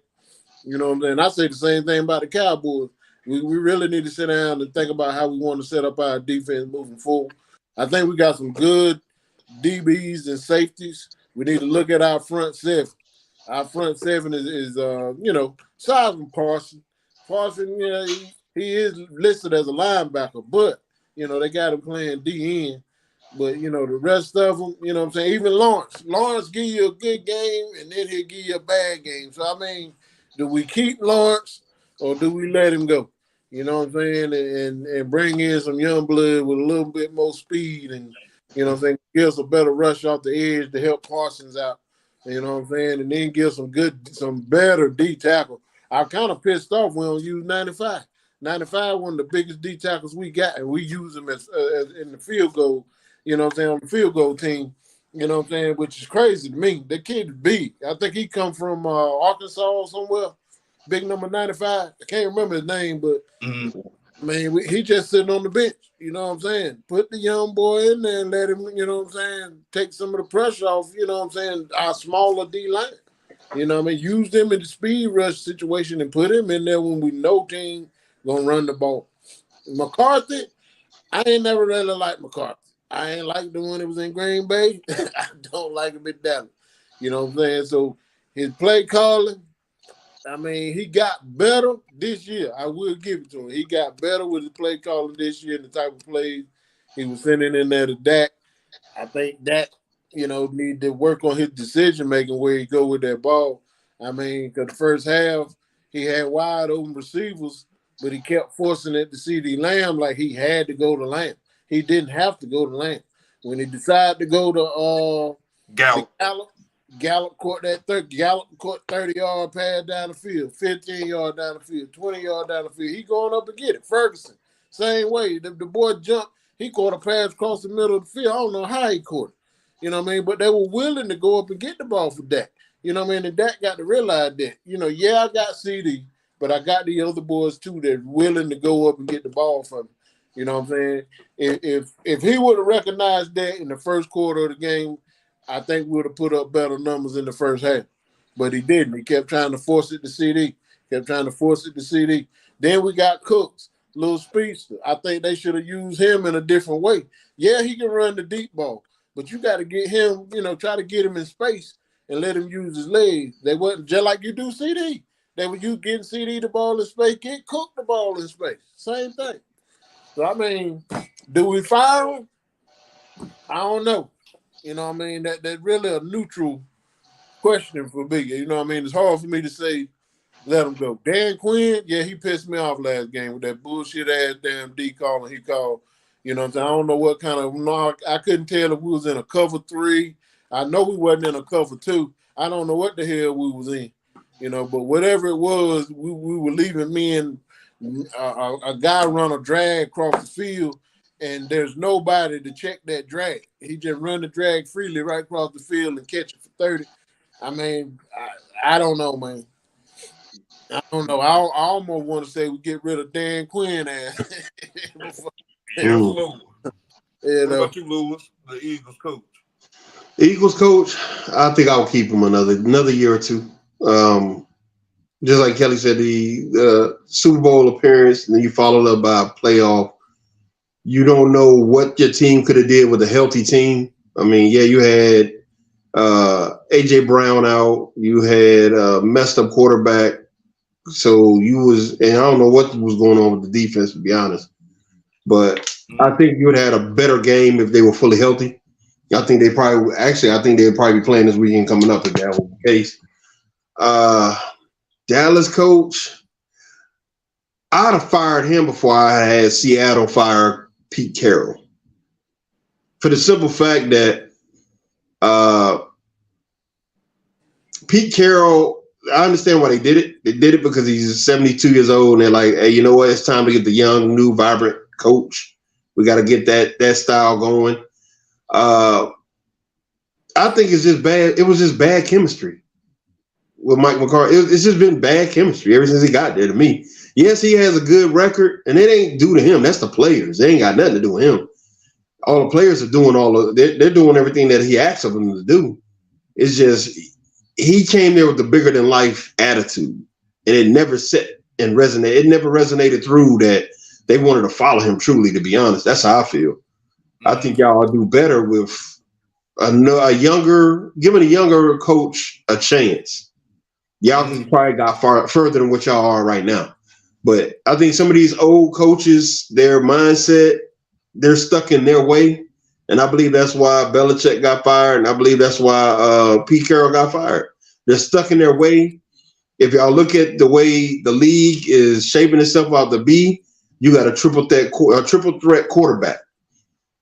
I say the same thing about the Cowboys. We really need to sit down and think about how we want to set up our defense moving forward. I think we got some good DBs and safeties. We need to look at our front 7. Our front 7 is aside from Parson. Parson, he is listed as a linebacker, but, they got him playing DN. But, the rest of them, even Lawrence. Lawrence give you a good game, and then he'll give you a bad game. So, do we keep Lawrence or do we let him go? And bring in some young blood with a little bit more speed and, give us a better rush off the edge to help Parsons out. And then give some better D tackle. I'm kind of pissed off we don't use 95. 95, one of the biggest D tackles we got, and we use him as in the field goal. On the field goal team, which is crazy to me. The kid is big. I think he come from Arkansas or somewhere. Big number 95. I can't remember his name, but he just sitting on the bench. Put the young boy in there and let him, take some of the pressure off, our smaller D line. Use them in the speed rush situation and put him in there when we know team gonna run the ball. McCarthy, I ain't never really liked McCarthy. I ain't like the one that was in Green Bay. I don't like him in Dallas. So his play calling, he got better this year. I will give it to him. He got better with his play calling this year and the type of plays he was sending in there to Dak. I think Dak, need to work on his decision making where he go with that ball. Because the first half he had wide open receivers, but he kept forcing it to CeeDee Lamb like he had to go to Lamb. He didn't have to go to Lamb. When he decided to go to Gallup caught that 30-yard pass down the field, 15-yard down the field, 20-yard down the field. He going up and get it. Ferguson, same way. The boy jumped. He caught a pass across the middle of the field. I don't know how he caught it. But they were willing to go up and get the ball for Dak. And Dak got to realize that. I got CD, but I got the other boys too that willing to go up and get the ball from me. If he would have recognized that in the first quarter of the game, I think we would have put up better numbers in the first half. But he didn't. He kept trying to force it to CD. Then we got Cooks, little speedster. I think they should have used him in a different way. Yeah, he can run the deep ball, but you got to get him, try to get him in space and let him use his legs. They wasn't just like you do CD. They were you getting CD the ball in space, get Cook the ball in space. Same thing. So I mean, do we fire him? I don't know. You know what I mean? That's really a neutral question for me. You know what I mean? It's hard for me to say let him go. Dan Quinn, yeah, he pissed me off last game with that bullshit ass damn D calling he called. You know what I'm saying? I don't know what kind of knock. I couldn't tell if we was in a cover 3. I know we wasn't in a cover 2. I don't know what the hell we was in. You know, but whatever it was, we were leaving me and a guy run a drag across the field, and there's nobody to check that drag. He just run the drag freely right across the field and catch it for 30. I mean, I don't know, man. I don't know. I almost want to say we get rid of Dan Quinn ass. Absolutely. You What know, about you, Lewis, the Eagles coach? Eagles coach, I think I'll keep him another year or two. Just like Kelly said, the Super Bowl appearance, and then you followed up by a playoff. You don't know what your team could have did with a healthy team. I mean, yeah, you had AJ Brown out. You had a messed up quarterback. So and I don't know what was going on with the defense, to be honest. But I think you would have had a better game if they were fully healthy. I think they'd probably be playing this weekend coming up if that was the case. Dallas coach, I'd have fired him before I had Seattle fire Pete Carroll. For the simple fact that Pete Carroll, I understand why they did it. They did it because he's 72 years old, and they're like, hey, you know what? It's time to get the young, new, vibrant coach. We got to get that style going. I think it's just bad. It was just bad chemistry with Mike McCarthy. It's just been bad chemistry ever since he got there to me. Yes, he has a good record, and it ain't due to him. That's the players. They ain't got nothing to do with him. All the players are doing they're doing everything that he asked of them to do. It's just he came there with the bigger than life attitude, and it never set and resonated. It never resonated through that they wanted to follow him truly, to be honest. That's how I feel. I think y'all do better with giving a younger coach a chance. Y'all can probably got further than what y'all are right now. But I think some of these old coaches, their mindset, they're stuck in their way. And I believe that's why Belichick got fired. And I believe that's why Pete Carroll got fired. They're stuck in their way. If y'all look at the way the league is shaping itself out to be, you got a triple threat quarterback.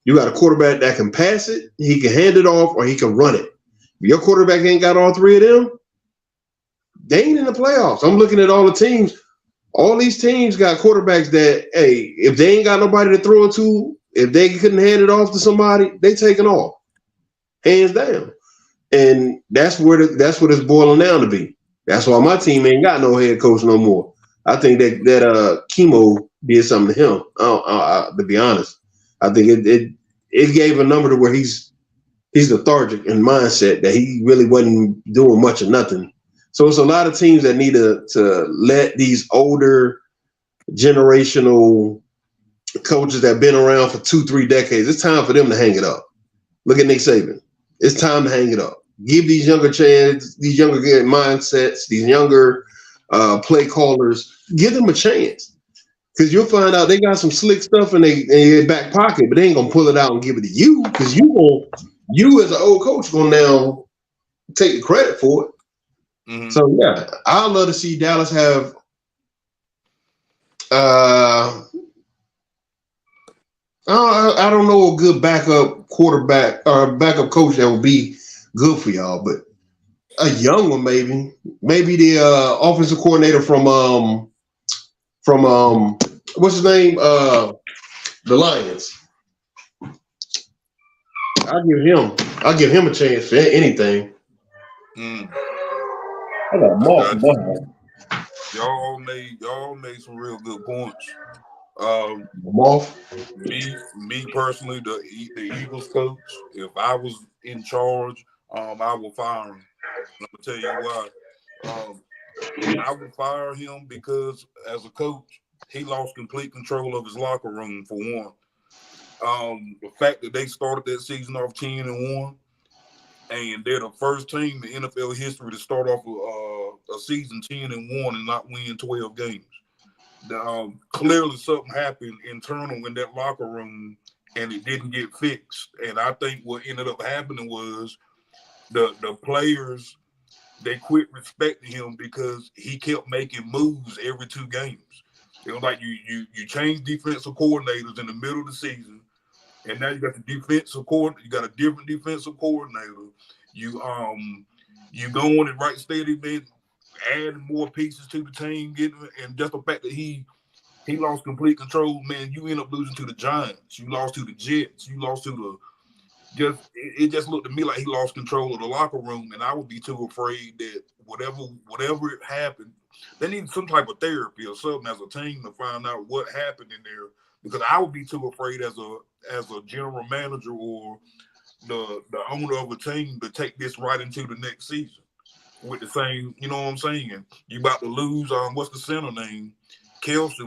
You got a quarterback that can pass it, he can hand it off, or he can run it. If your quarterback ain't got all three of them, they ain't in the playoffs. I'm looking at all the teams. All these teams got quarterbacks that, hey, if they ain't got nobody to throw it to, if they couldn't hand it off to somebody, they taking off, hands down. And that's what it's boiling down to be. That's why my team ain't got no head coach no more. I think that Chemo did something to him. To be honest, I think it gave a number to where he's lethargic in mindset that he really wasn't doing much of nothing. So it's a lot of teams that need to let these older generational coaches that have been around for 2-3 decades. It's time for them to hang it up. Look at Nick Saban. It's time to hang it up. Give these younger these younger mindsets, these younger play callers, give them a chance. Because you'll find out they got some slick stuff in their back pocket, but they ain't gonna pull it out and give it to you. Because you as an old coach gonna now take the credit for it. Mm-hmm. So yeah, I'd love to see Dallas have I don't know a good backup quarterback or backup coach that would be good for y'all, but a young one maybe the offensive coordinator from what's his name? The Lions. I'll give him a chance for anything. I got Moff. Y'all made some real good points. Moff. Me personally, the Eagles coach, if I was in charge, I would fire him. I'm gonna tell you why. I would fire him because as a coach, he lost complete control of his locker room for one. The fact that they started that season off 10-1, and they're the first team in NFL history to start off a season 10-1 and not win 12 games. Clearly something happened internal in that locker room, and it didn't get fixed. And I think what ended up happening was the players, they quit respecting him because he kept making moves every 2 games. It was like you change defensive coordinators in the middle of the season, and now you got the defensive coordinator. You got a different defensive coordinator. You going and right steady, man, adding more pieces to the team, and just the fact that he lost complete control, man. You end up losing to the Giants. You lost to the Jets. You lost to the. It just looked to me like he lost control of the locker room, and I would be too afraid that whatever it happened, they need some type of therapy or something as a team to find out what happened in there. Because I would be too afraid as a general manager or the owner of a team to take this right into the next season with the same. You know what I'm saying? You about to lose. What's the center name? Kelsey.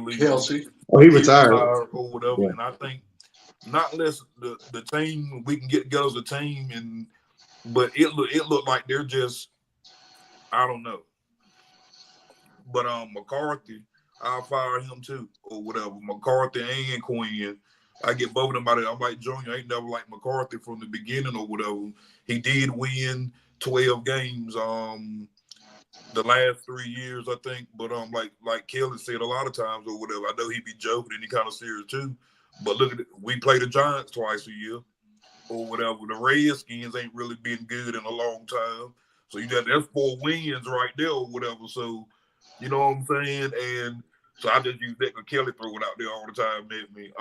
Oh, he retired or whatever, yeah. And I think. Not unless the team, we can get together as a team, but it looked like they're just, I don't know. But McCarthy, I'll fire him too or whatever. McCarthy and Quinn, I get both of them out of it. I'm like Junior, I ain't never liked McCarthy from the beginning or whatever. He did win 12 games the last 3 years, I think. But like Kelly said a lot of times or whatever, I know he be joking and he kind of serious too. But look at it, we play the Giants twice a year or whatever. The Redskins ain't really been good in a long time. So that's 4 wins right there or whatever. So, you know what I'm saying? And so I just use that because Kelly throw it out there all the time at me.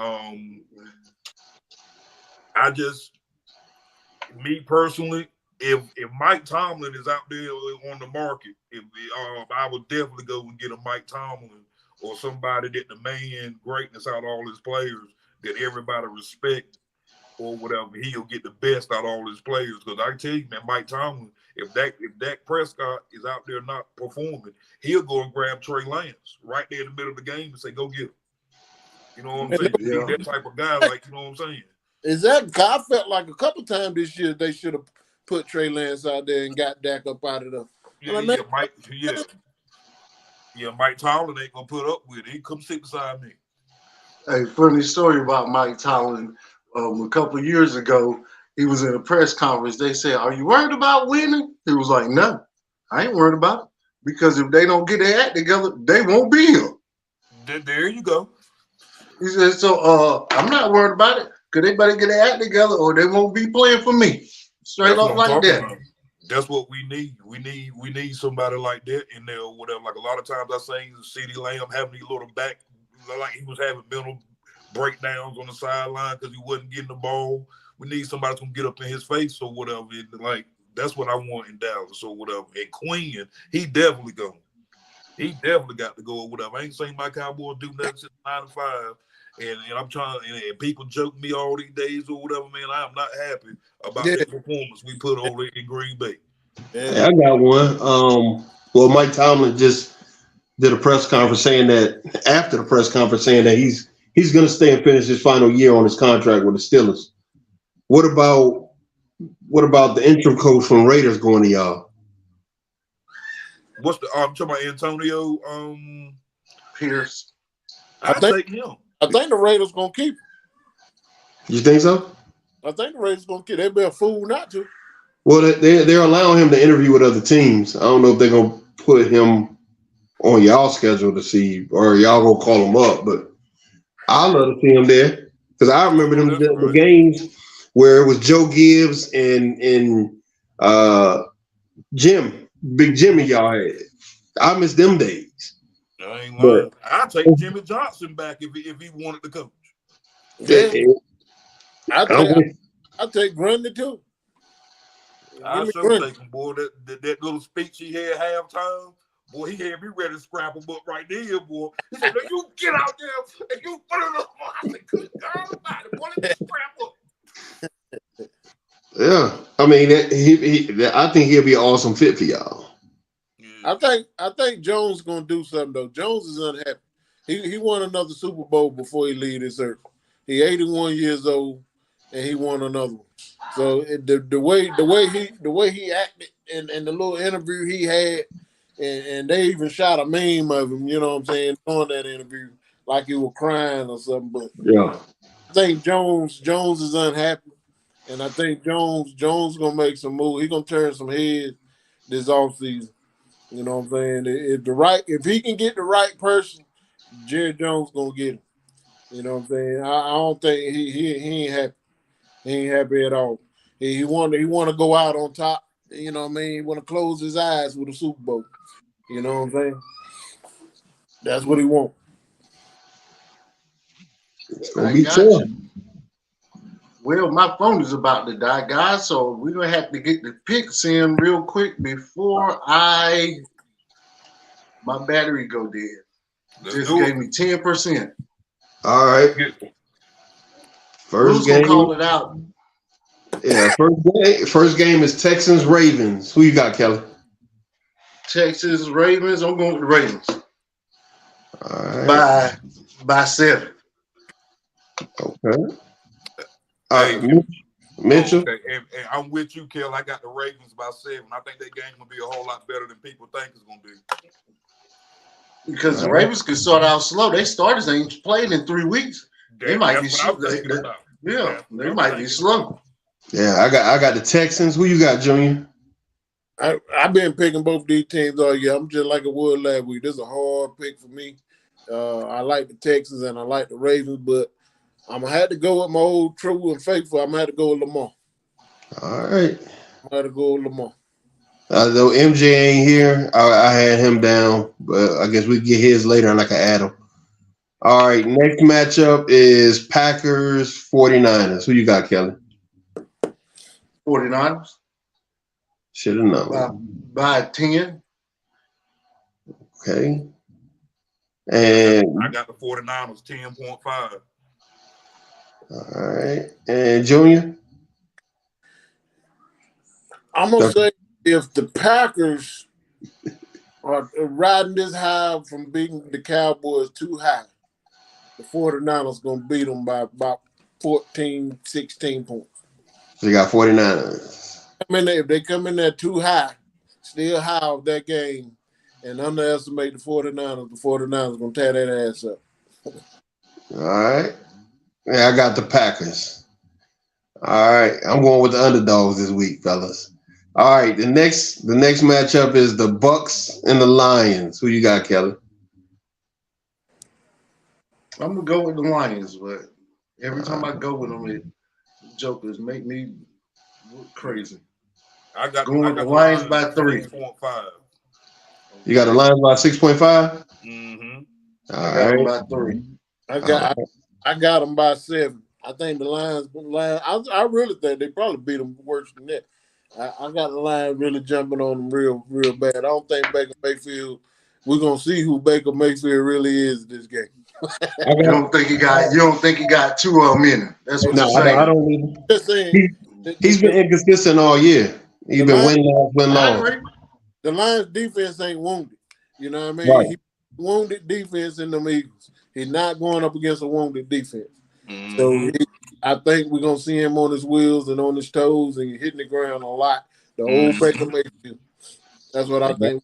Me personally, if Mike Tomlin is out there on the market, I would definitely go and get a Mike Tomlin or somebody that demand greatness out of all his players, that everybody respect or whatever. He'll get the best out of all his players. Because I can tell you, man, Mike Tomlin, if Dak Prescott is out there not performing, he'll go and grab Trey Lance right there in the middle of the game and say, go get him. You know what I'm saying? Yeah. He's that type of guy, like, you know what I'm saying? Exactly. I felt like a couple times this year they should have put Trey Lance out there and got Dak up out of them. Mike Tomlin ain't gonna put up with it. He come sit beside me. Hey, funny story about Mike Tomlin. A couple of years ago, he was in a press conference. They said, "Are you worried about winning?" He was like, "No, I ain't worried about it. Because if they don't get their act together, they won't be here." There you go. He said, "So I'm not worried about it. Because they better get their act together or they won't be playing for me." Straight up like that. About. That's what we need. We need somebody like that in there or whatever. Like a lot of times I seen CeeDee Lamb having these little back, like he was having mental breakdowns on the sideline because he wasn't getting the ball. We need somebody to get up in his face or whatever. And like that's what I want in Dallas or whatever. And Quinn, he definitely got to go or whatever. I ain't seen my Cowboys do nothing since 95. And I'm trying, and people joke me all these days or whatever, man. I am not happy about the performance we put over in Green Bay. Yeah, I got one. Well, Mike Tomlin just did a press conference saying that he's going to stay and finish his final year on his contract with the Steelers. What about the interim coach from Raiders going to y'all? What's I'm talking about Antonio Pierce. I think the Raiders gonna keep him. You think so? I think the Raiders gonna keep him. They'd be a fool not to. Well, they're allowing him to interview with other teams. I don't know if they're gonna put him on y'all schedule to see, or y'all gonna call him up. But I'd love to see him there because I remember the games where it was Joe Gibbs and Big Jimmy y'all had. I miss them days. I ain't lying. I'll take Jimmy Johnson back if he wanted to coach. Yeah. I'll take Grundy too. I'll sure take him, boy. That little speech he had halftime, boy, he had me ready to scrap him up right there, boy. He said, "No, you get out there and you put it up." I said, "Good God Almighty, boy, let me scrap up." Yeah, I mean, I think he'll be an awesome fit for y'all. I think Jones gonna do something though. Jones is unhappy. He won another Super Bowl before he leave this earth. He 81 years old and he won another one. So the way he acted and the little interview he had, and they even shot a meme of him, you know what I'm saying, on that interview, like he was crying or something. But Yeah. I think Jones is unhappy, and I think Jones gonna make some moves. He gonna turn some heads this offseason. You know what I'm saying? If he can get the right person, Jerry Jones gonna get him. You know what I'm saying? I don't think he ain't happy. He ain't happy at all. He want to go out on top. You know what I mean? He want to close his eyes with a Super Bowl. You know what I'm saying? That's what he want. It's gonna be tough. Well, my phone is about to die, guys, so we're gonna have to get the picks in real quick before my battery go dead. Just gave me 10%. All right. First Who's gonna game. call it out? Yeah, first game is Texans Ravens. Who you got, Kelly? Texas Ravens. I'm going with the Ravens. All right. By 7. Okay. All right, Mitchell. Okay. And I'm with you, Kel. I got the Ravens by 7. I think that game will be a whole lot better than people think it's gonna be. Because the Ravens could start out slow. They starters ain't played in 3 weeks. They might be slow. They might be slow. Yeah, I got the Texans. Who you got, Junior? I've been picking both these teams all year. I'm just like a wood last week. This is a hard pick for me. I like the Texans and I like the Ravens, but I'm gonna have to go with my old true and faithful. I'm gonna have to go with Lamar. All right. I'm gonna have to go with Lamar. Though MJ ain't here, I had him down, but I guess we can get his later and I can add him. All right, next matchup is Packers 49ers. Who you got, Kelly? 49ers. Should have known. By 10. Okay. And I got the 49ers 10.5. All right. And Junior? I'm going to say if the Packers are riding this high from beating the Cowboys too high, the 49ers going to beat them by about 14, 16 points. So you got 49ers. If they come in there too high, still high of that game, and underestimate the 49ers, the 49ers going to tear that ass up. All right. Yeah, I got the Packers. All right. I'm going with the underdogs this week, fellas. All right. The next matchup is the Bucks and the Lions. Who you got, Kelly? I'm gonna go with the Lions, but every time I go with them, jokers make me look crazy. I got the Lions by 3. 6.5. You got the Lions by 6.5? Mm-hmm. All right. By 3. I got them by 7. I think the Lions. I really think they probably beat them worse than that. I got the Lions really jumping on them real bad. I don't think Baker Mayfield. We're gonna see who Baker Mayfield really is this game. You don't think he got 2 of them in him? That's what you're saying. I don't even. Just saying, He's been inconsistent all year. He's been win long. The Lions defense ain't wounded. You know what I mean? Right. He wounded defense in them Eagles. He's not going up against a wounded defense. Mm-hmm. So I think we're gonna see him on his wheels and on his toes and hitting the ground a lot. The old Baker Mayfield. That's what I think.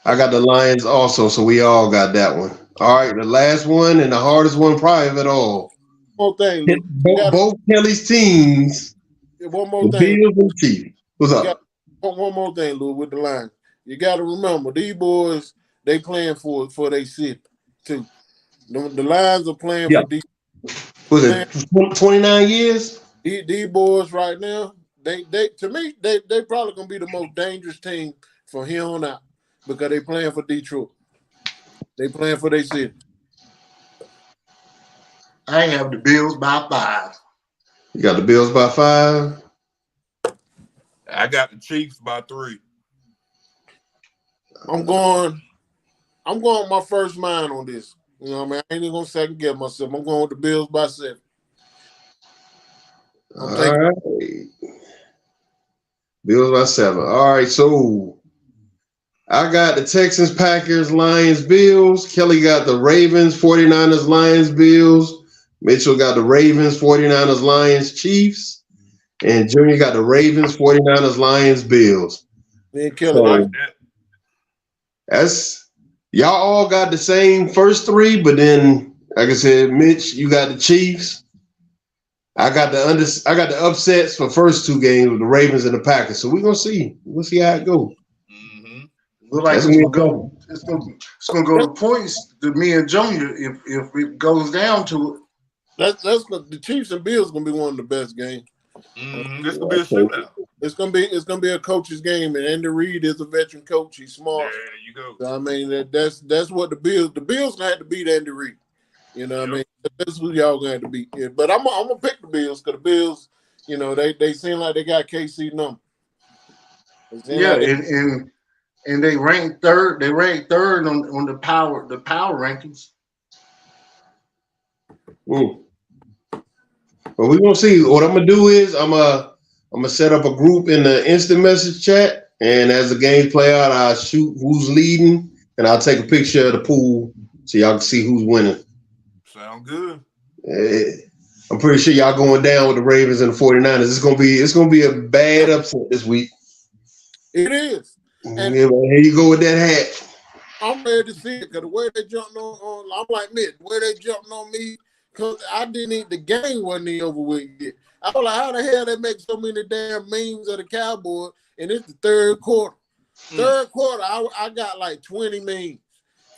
I got the Lions also, so we all got that one. All right, the last one and the hardest one probably of it all. One more thing, Lou. Both Kelly's teams. One more The thing. Bills and Chiefs. What's up? One more thing, Lou, with the Lions. You got to remember, these boys, they playing for their city, too. The Lions are playing for these. Was it 29 years? These boys right now, they to me, they probably going to be the most dangerous team from here on out because they playing for Detroit. They playing for their city. I have the Bills by 5. You got the Bills by 5? I got the Chiefs by 3. I'm going with my first mind on this. You know what I mean? I ain't even going to second guess myself. I'm going with the Bills by 7. All right. Bills by 7. All right, so I got the Texans, Packers, Lions, Bills. Kelly got the Ravens, 49ers, Lions, Bills. Mitchell got the Ravens, 49ers, Lions, Chiefs. And Junior got the Ravens, 49ers, Lions, Bills. Me and Kelly, That's y'all all got the same first three, but then, like I said, Mitch, you got the Chiefs. I got the upsets for first two games with the Ravens and the Packers. So we're gonna see. We'll see how it goes. Mm-hmm. Look like it's gonna go to points to me and Junior if it goes down to it. That's the Chiefs and Bills gonna be one of the best games. Mm-hmm. It's gonna be a shootout. It's gonna be a coach's game, and Andy Reid is a veteran coach. He's smart. There you go. So, I mean, that's what the Bills gonna have to beat Andy Reid. You know what I mean? That's who y'all gonna have to beat. Yeah, but I'm gonna pick the Bills because the Bills, you know, they seem like they got KC number. Yeah, and they ranked third. They ranked third on the power rankings. But we're gonna see. What I'm gonna do is I'm gonna set up a group in the instant message chat, and as the game play out, I'll shoot who's leading, and I'll take a picture of the pool so y'all can see who's winning. Sound good. I'm pretty sure y'all going down with the Ravens and the 49ers. It's gonna be a bad upset this week. It is. And here you go with that hat. I'm ready to see it because the way they jumped on I'm like Mitch, the way they jumped on me, because I didn't eat the game wasn't even over with yet. I was like, how the hell they make so many damn memes of the Cowboys, and it's the third quarter. Third quarter, I got like 20 memes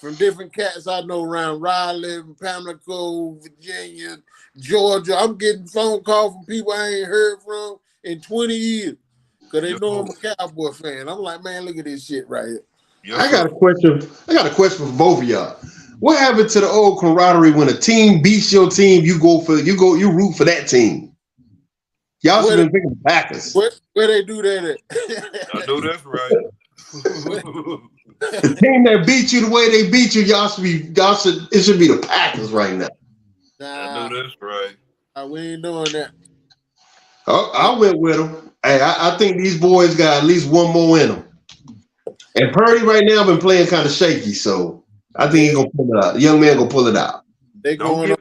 from different cats I know around Raleigh, Pamlico, Virginia, Georgia. I'm getting phone calls from people I ain't heard from in 20 years because they know I'm a Cowboy fan. I'm like, man, look at this shit right here. I got a question for both of y'all. What happened to the old camaraderie when a team beats your team? You root for that team. Y'all should have been picking the Packers. Where they do that at? I know that's right. The team that beat you the way they beat you, it should be the Packers right now. I know that's right. We ain't doing that. Oh, I went with them. Hey, I think these boys got at least one more in them. And Purdy right now been playing kind of shaky, so I think he's gonna pull it out. The young man gonna pull it out.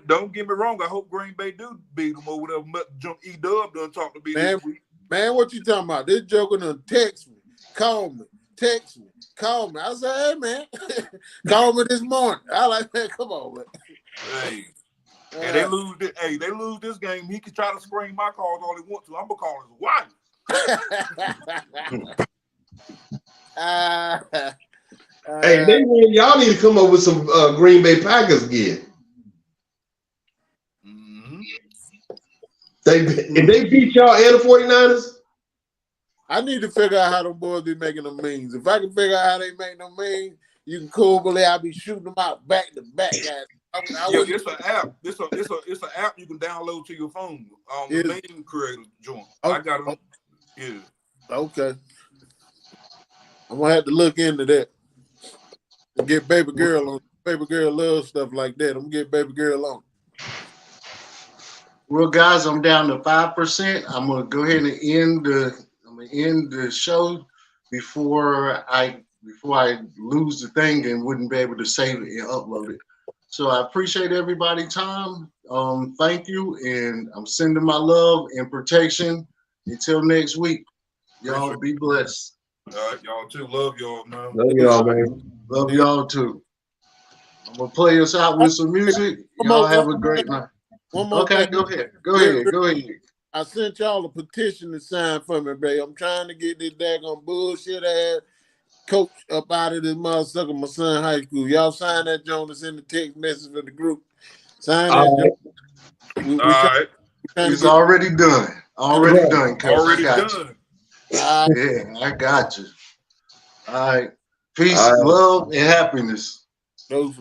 Don't get me wrong. I hope Green Bay do beat them or whatever. Jump E-Dub done talk to me this week. Man, what you talking about? This joker done text me, call me, text me, call me. I said, hey man, call me this morning. I like, man, come on, man. Hey. And they lose this. Hey, they lose this game. He can try to screen my calls all he wants to. I'm gonna call his wife. Hey, y'all need to come up with some Green Bay Packers gear. Mm-hmm. If they beat y'all and the 49ers, I need to figure out how them boys be making them memes. If I can figure out how they make them memes, you can cool believe I'll be shooting them out back to back, guys. It's an app. It's an app you can download to your phone. The meme creator joint. I got it. Yeah. Okay. I'm gonna have to look into that. Get baby girl on. Baby girl loves stuff like that. I'm gonna get baby girl on. Well, guys, I'm down to 5%. I'm gonna go ahead and end the show before I lose the thing and wouldn't be able to save it and upload it. So I appreciate everybody's time. Thank you, and I'm sending my love and protection. Until next week, y'all be blessed. All right, y'all too. Love y'all, man. Love y'all, man. Love y'all too. I'm gonna play us out with some music. Y'all have a great night. Okay, go ahead. Go ahead. I sent y'all a petition to sign for me, babe. I'm trying to get this daggone bullshit ass coach up out of this motherfucker, my son high school. Y'all sign that joint that's in the text message for the group. Sign that joint. All right. It's already done. Already done. Already done. Yeah, I got you. All right. Peace, love, and happiness. No.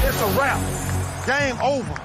It's a wrap. Game over.